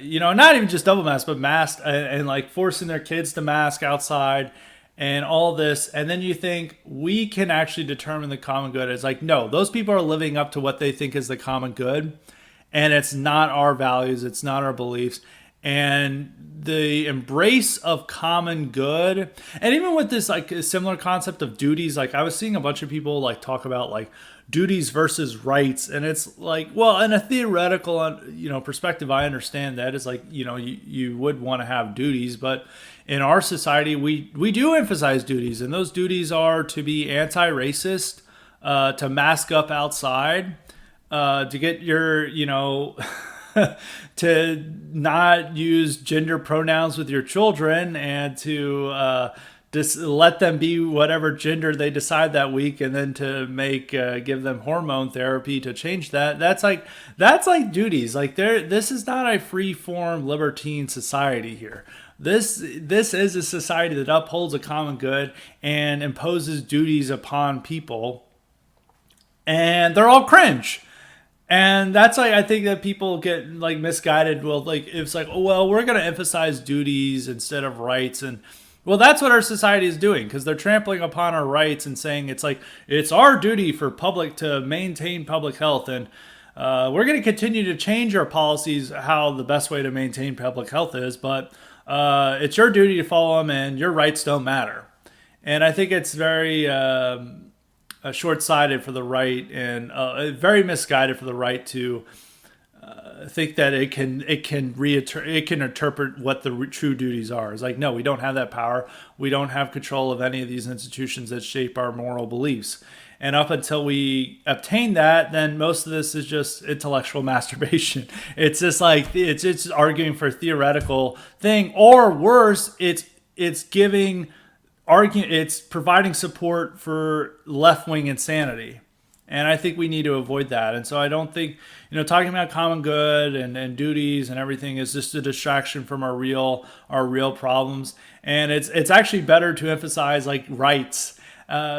even just double masked, but masked and like forcing their kids to mask outside and all this, and then you think we can actually determine the common good. It's like, no, those people are living up to what they think is the common good, and it's not our values, it's not our beliefs. And the embrace of common good, and even with this like a similar concept of duties, like I was seeing a bunch of people like talk about like duties versus rights, and it's like, well, in a theoretical perspective, I understand that. It's like, you would want to have duties, but in our society we do emphasize duties, and those duties are to be anti-racist, to mask up outside, to get your to not use gender pronouns with your children and to just let them be whatever gender they decide that week, and then to give them hormone therapy to change that. That's like duties. Like this is not a free form libertine society here. This is a society that upholds a common good and imposes duties upon people, and they're all cringe. And that's like, I think that people get like misguided. Well, like it's like, oh well, we're going to emphasize duties instead of rights, and well, that's what our society is doing, because they're trampling upon our rights and saying it's like it's our duty for public to maintain public health, and we're going to continue to change our policies how the best way to maintain public health is, but it's your duty to follow them, and your rights don't matter. And I think it's very short-sighted for the right, and very misguided for the right to think that it can interpret what the true duties are. It's like, no, we don't have that power. We don't have control of any of these institutions that shape our moral beliefs. And up until we obtain that, then most of this is just intellectual masturbation. It's just like it's arguing for a theoretical thing, or worse, it's giving argument. It's providing support for left-wing insanity. And I think we need to avoid that. And so I don't think, talking about common good and duties and everything is just a distraction from our real problems. And it's actually better to emphasize like rights,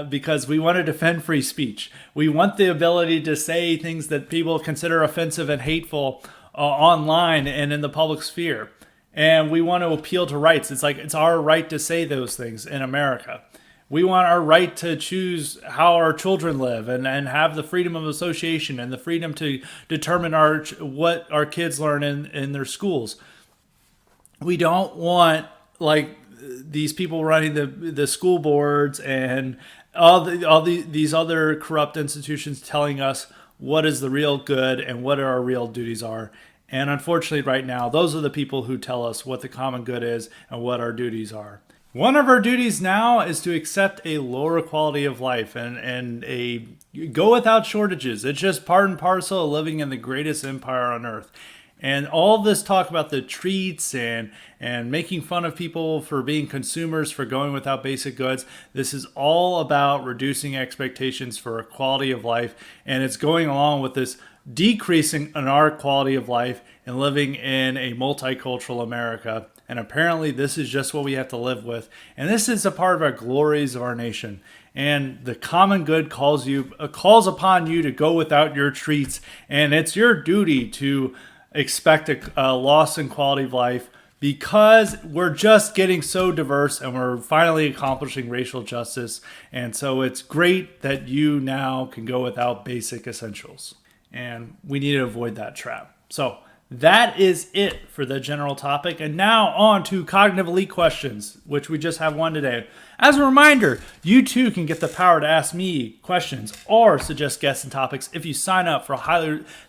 because we want to defend free speech. We want the ability to say things that people consider offensive and hateful online and in the public sphere. And we want to appeal to rights. It's like it's our right to say those things in America. We want our right to choose how our children live, and have the freedom of association and the freedom to determine what our kids learn in their schools. We don't want like these people running the school boards and these other corrupt institutions telling us what is the real good and what our real duties are. And unfortunately, right now, those are the people who tell us what the common good is and what our duties are. One of our duties now is to accept a lower quality of life and go without shortages. It's just part and parcel of living in the greatest empire on earth. And all this talk about the treats and making fun of people for being consumers, for going without basic goods, this is all about reducing expectations for a quality of life. And it's going along with this decreasing in our quality of life and living in a multicultural America. And apparently this is just what we have to live with. And this is a part of our glories of our nation. And the common good calls upon you to go without your treats. And it's your duty to expect a loss in quality of life, because we're just getting so diverse and we're finally accomplishing racial justice. And so it's great that you now can go without basic essentials. And we need to avoid that trap. So that is it for the general topic. And now on to cognitive elite questions, which we just have one today. As a reminder, you too can get the power to ask me questions or suggest guests and topics if you sign up for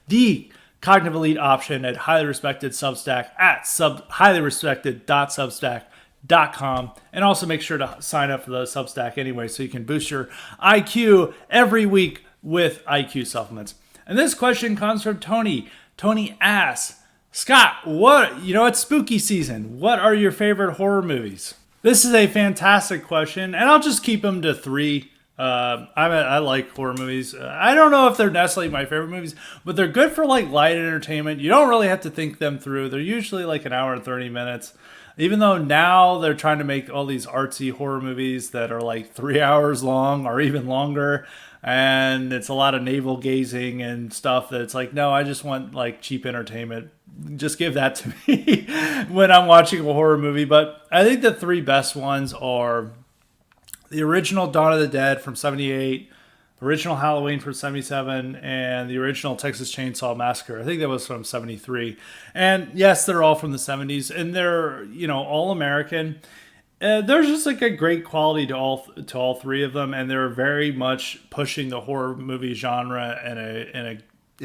the Cognitive Elite option at highly respected Substack at highly-respected.substack.com. And also make sure to sign up for the Substack anyway, so you can boost your IQ every week with IQ supplements. And this question comes from Tony. Tony asks, Scott, it's spooky season. What are your favorite horror movies? This is a fantastic question, and I'll just keep them to 3. I like horror movies. I don't know if they're necessarily my favorite movies, but they're good for like light entertainment. You don't really have to think them through. They're usually like an hour and 30 minutes. Even though now they're trying to make all these artsy horror movies that are like 3 hours long or even longer. And it's a lot of navel gazing and stuff that it's like, no, I just want like cheap entertainment. Just give that to me when I'm watching a horror movie. But I think the 3 best ones are the original Dawn of the Dead from 1978, the original Halloween from 1977, and the original Texas Chainsaw Massacre. I think that was from 1973. And yes, they're all from the 1970s, and they're, all American. There's just like a great quality to all 3 of them, and they're very much pushing the horror movie genre in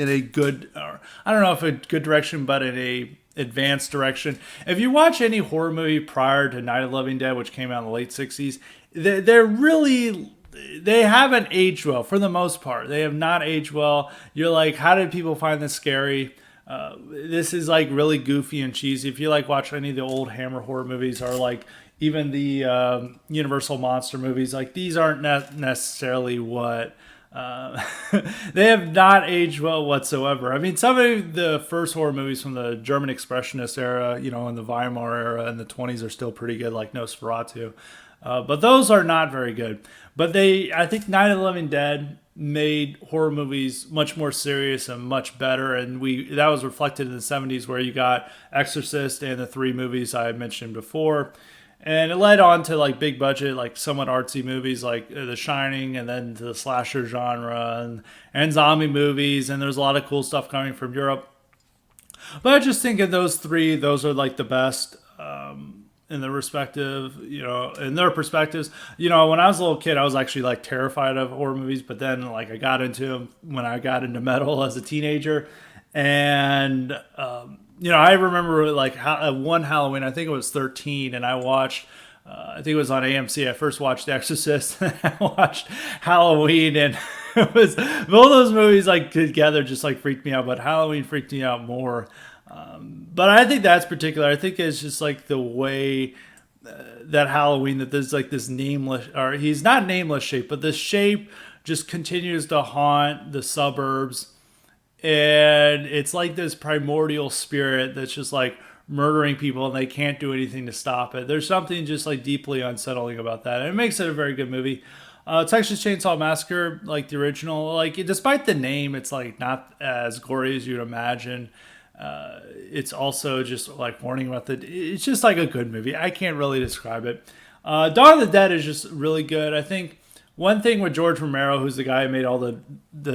a good, I don't know if a good direction, but in a advanced direction. If you watch any horror movie prior to Night of the Living Dead, which came out in the late 60s, they haven't aged well for the most part. They have not aged well. You're like, how did people find this scary? This is like really goofy and cheesy. If you like watch any of the old Hammer horror movies or like even the Universal monster movies, like these aren't necessarily what they have not aged well whatsoever. I mean, some of the first horror movies from the German Expressionist era, in the Weimar era in the 20s are still pretty good, like Nosferatu. But those are not very good. But I think Night of the Living Dead made horror movies much more serious and much better, and that was reflected in the 70s where you got Exorcist and the three movies I mentioned before. And it led on to like big budget, like somewhat artsy movies like The Shining, and then to the slasher genre and zombie movies. And there's a lot of cool stuff coming from Europe. But I just think of those three, those are like the best in their respective, in their perspectives. When I was a little kid, I was actually like terrified of horror movies. But then like I got into them when I got into metal as a teenager. And I remember like one Halloween, I think it was 13, and I watched, I think it was on AMC. I first watched The Exorcist, and I watched Halloween, and it was both those movies like together just like freaked me out, but Halloween freaked me out more. But I think that's particular. I think it's just like the way that Halloween, that there's like this nameless, or he's not nameless shape, but this shape just continues to haunt the suburbs. And it's like this primordial spirit that's just like murdering people, and they can't do anything to stop it. There's something just like deeply unsettling about that. And it makes it a very good movie. Texas Chainsaw Massacre, like the original, like despite the name, it's like not as gory as you'd imagine. It's also just like warning about it's just like a good movie. I can't really describe it. Dawn of the Dead is just really good. I think one thing with George Romero, who's the guy who made all the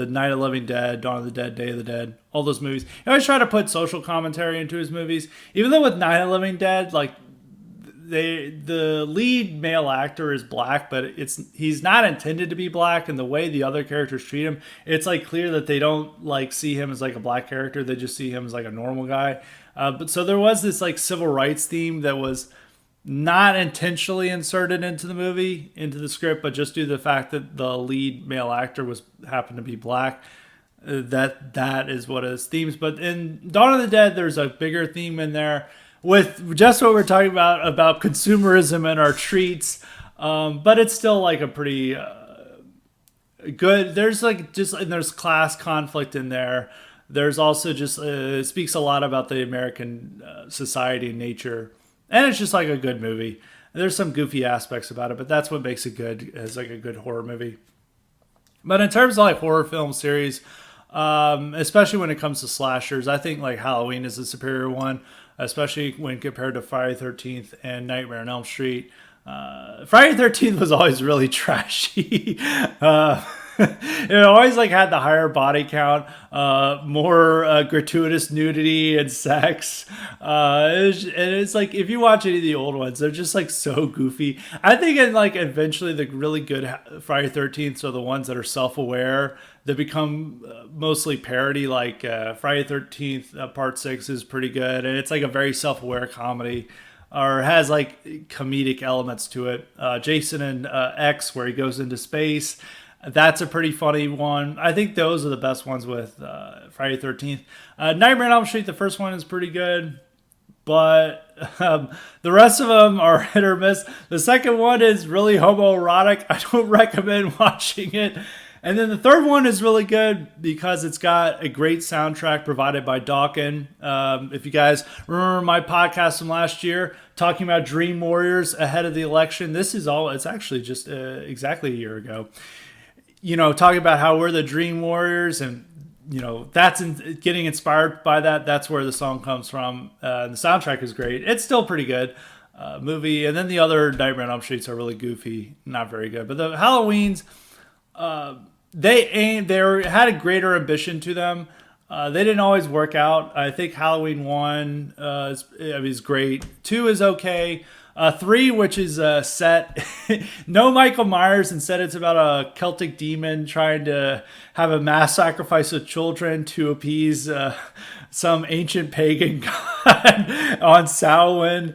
Night of the Living Dead, Dawn of the Dead, Day of the Dead, all those movies, he always try to put social commentary into his movies. Even though with Night of the Living Dead, like the lead male actor is black, but he's not intended to be black, and the way the other characters treat him, it's like clear that they don't like see him as like a black character. They just see him as like a normal guy. But so there was this like civil rights theme that was not intentionally inserted into the script, but just due to the fact that the lead male actor happened to be black. That is what his themes. But in Dawn of the Dead, there's a bigger theme in there with just what we're talking about consumerism and our treats. But it's still like a pretty good. There's like there's class conflict in there. There's also just it speaks a lot about the American society and nature. And it's just like a good movie. There's some goofy aspects about it, but that's what makes it good as like a good horror movie. But in terms of like horror film series, especially when it comes to slashers, I think like Halloween is the superior one, especially when compared to Friday the 13th and Nightmare on Elm Street. Friday the 13th was always really trashy. It always like had the higher body count, more gratuitous nudity and sex. It's like if you watch any of the old ones, they're just like so goofy. I think eventually the really good Friday the 13th are the ones that are self-aware, that become mostly parody. Like Friday the 13th Part 6 is pretty good, and it's like a very self-aware comedy. Or has like comedic elements to it. Jason and X, where he goes into space. That's a pretty funny one. I think those are the best ones with Friday the 13th. Nightmare on Elm Street, the first one is pretty good. But the rest of them are hit or miss. The second one is really homoerotic. I don't recommend watching it. And then the third one is really good because it's got a great soundtrack provided by Dawkins. If you guys remember my podcast from last year talking about Dream Warriors ahead of the election, it's actually just exactly a year ago. Talking about how we're the Dream Warriors, and getting inspired by that. That's where the song comes from. The soundtrack is great. It's still pretty good movie. And then the other Nightmare on Elm Streets are really goofy, not very good. But the Halloweens, they had a greater ambition to them. They didn't always work out. I think Halloween 1 is great. 2 is okay. 3, which is set, no Michael Myers. Instead, it's about a Celtic demon trying to have a mass sacrifice of children to appease some ancient pagan god on Samhain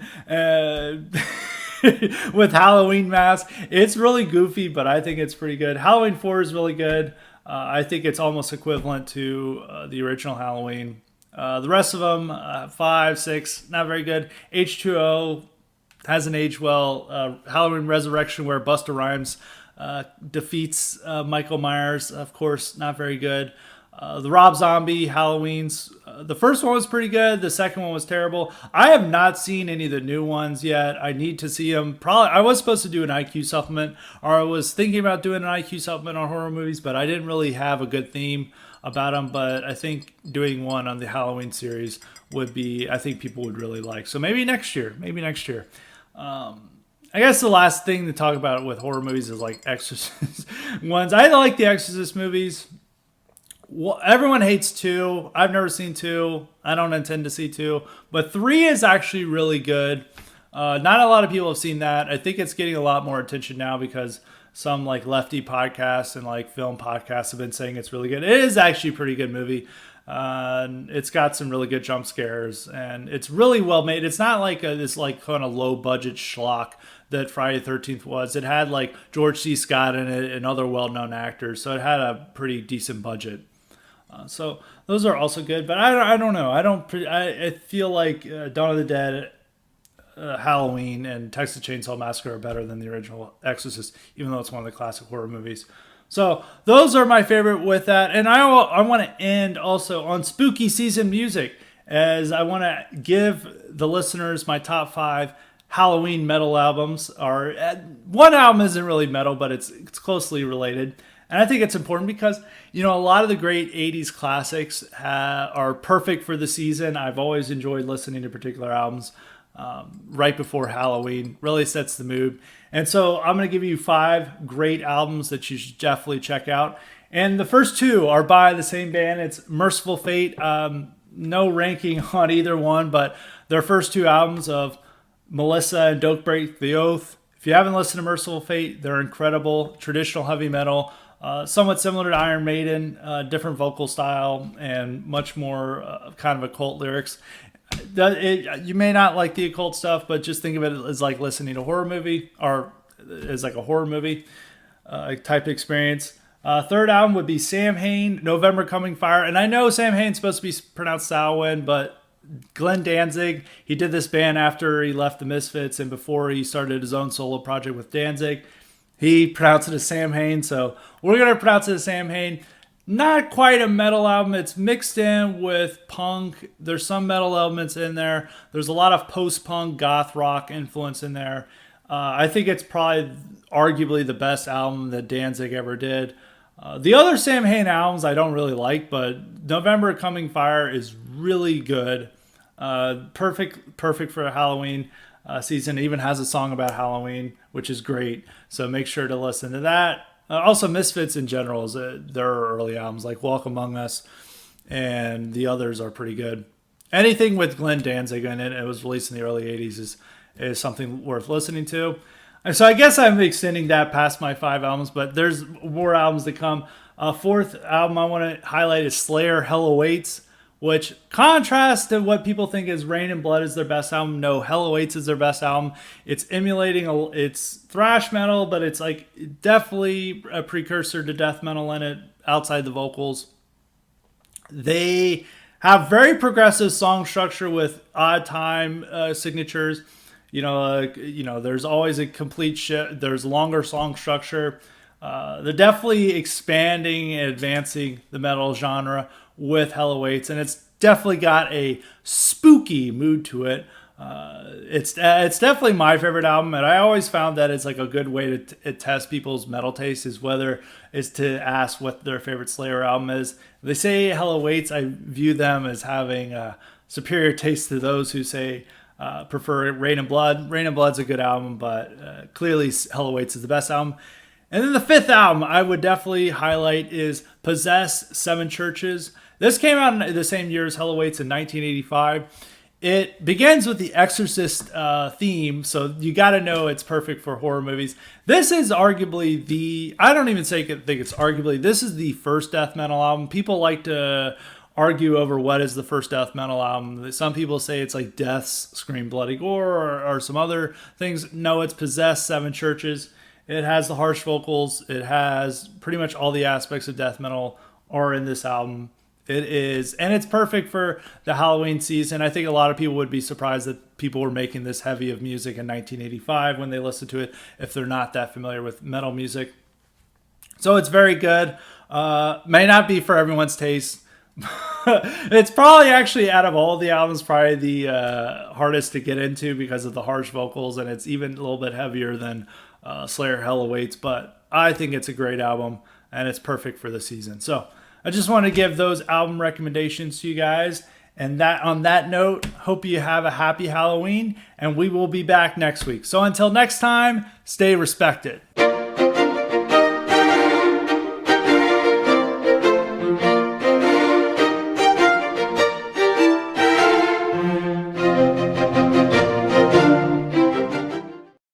with Halloween mask. It's really goofy, but I think it's pretty good. Halloween 4 is really good. I think it's almost equivalent to the original Halloween. The rest of them, 5, 6, not very good. H2O hasn't aged well. Halloween Resurrection, where Busta Rhymes defeats Michael Myers, of course, not very good. The Rob Zombie Halloweens. The first one was pretty good. The second one was terrible. I have not seen any of the new ones yet. I need to see them. Probably, I was supposed to do an IQ supplement, or I was thinking about doing an IQ supplement on horror movies, but I didn't really have a good theme about them. But I think doing one on the Halloween series would be, I think people would really like. So maybe next year. Maybe next year. I guess the last thing to talk about with horror movies is like Exorcist ones. I like the Exorcist movies. Well, everyone hates 2. I've never seen 2. I don't intend to see 2. But 3 is actually really good. Not a lot of people have seen that. I think it's getting a lot more attention now because some like lefty podcasts and like film podcasts have been saying it's really good. It is actually a pretty good movie. It's got some really good jump scares and it's really well made. It's not like this like kind of low budget schlock that Friday the 13th was. It had like George C. Scott in it and other well-known actors. So it had a pretty decent budget. So those are also good, but I don't know. I feel like Dawn of the Dead, Halloween, and Texas Chainsaw Massacre are better than the original Exorcist, even though it's one of the classic horror movies. So those are my favorite with that. And I want to end also on spooky season music, as I want to give the listeners my top 5 Halloween metal albums. Or one album isn't really metal, but it's closely related. And I think it's important because, you know, a lot of the great 80s classics are perfect for the season. I've always enjoyed listening to particular albums right before Halloween. Really sets the mood. And so I'm going to give you 5 great albums that you should definitely check out. And the first 2 are by the same band. It's Merciful Fate. No ranking on either one, but their first 2 albums of Melissa and Don't Break the Oath. If you haven't listened to Merciful Fate, they're incredible. Traditional heavy metal. Somewhat similar to Iron Maiden, different vocal style and much more kind of occult lyrics. You may not like the occult stuff, but just think of it as like listening to a horror movie or as like a horror movie type experience. Third album would be Sam Hain, November Coming Fire. And I know Sam Hain's supposed to be pronounced Samhain, but Glenn Danzig, he did this band after he left the Misfits and before he started his own solo project with Danzig. He pronounced it as Sam Hain, so we're going to pronounce it as Sam Hain. Not quite a metal album. It's mixed in with punk. There's some metal elements in there. There's a lot of post-punk, goth rock influence in there. I think it's probably arguably the best album that Danzig ever did. The other Sam Hain albums I don't really like, but November Coming Fire is really good. Perfect for a Halloween season. It even has a song about Halloween, which is great. So make sure to listen to that. Also, Misfits in general, their early albums like Walk Among Us and the others are pretty good. Anything with Glenn Danzig in it, it was released in the early 80s, is something worth listening to. And so I guess I'm extending that past my 5 albums, but there's more albums to come. Fourth album I want to highlight is Slayer, Hell Awaits, which contrasts to what people think is Rain and Blood is their best album. No, Hell Awaits is their best album. It's emulating, it's thrash metal, but it's like definitely a precursor to death metal in it, outside the vocals. They have very progressive song structure with odd time signatures. There's always a complete shift. There's longer song structure. They're definitely expanding and advancing the metal genre with Hell Awaits, and it's definitely got a spooky mood to it. It's definitely my favorite album, and I always found that it's like a good way to test people's metal taste is whether is to ask what their favorite Slayer album is. If they say Hell Awaits, I view them as having a superior taste to those who say prefer Rain and Blood. Rain and Blood's a good album, but clearly Hell Awaits is the best album. And then the 5th album I would definitely highlight is Possess, Seven Churches. This came out in the same year as Hell Awaits in 1985. It begins with the Exorcist theme, so you got to know it's perfect for horror movies. This is arguably I don't even think it's arguably, this is the first death metal album. People like to argue over what is the first death metal album. Some people say it's like Death's Scream Bloody Gore or some other things. No, it's Possess, Seven Churches. It has the harsh vocals. It has pretty much all the aspects of death metal are in this album. It is, and it's perfect for the Halloween season. I think a lot of people would be surprised that people were making this heavy of music in 1985 when they listened to it, if they're not that familiar with metal music. So it's very good. May not be for everyone's taste. It's probably actually, out of all the albums, probably the hardest to get into because of the harsh vocals, and it's even a little bit heavier than Slayer Hell Awaits. But I think it's a great album, and it's perfect for the season. So I just want to give those album recommendations to you guys. And that, on that note, hope you have a happy Halloween, and we will be back next week. So until next time, stay respected.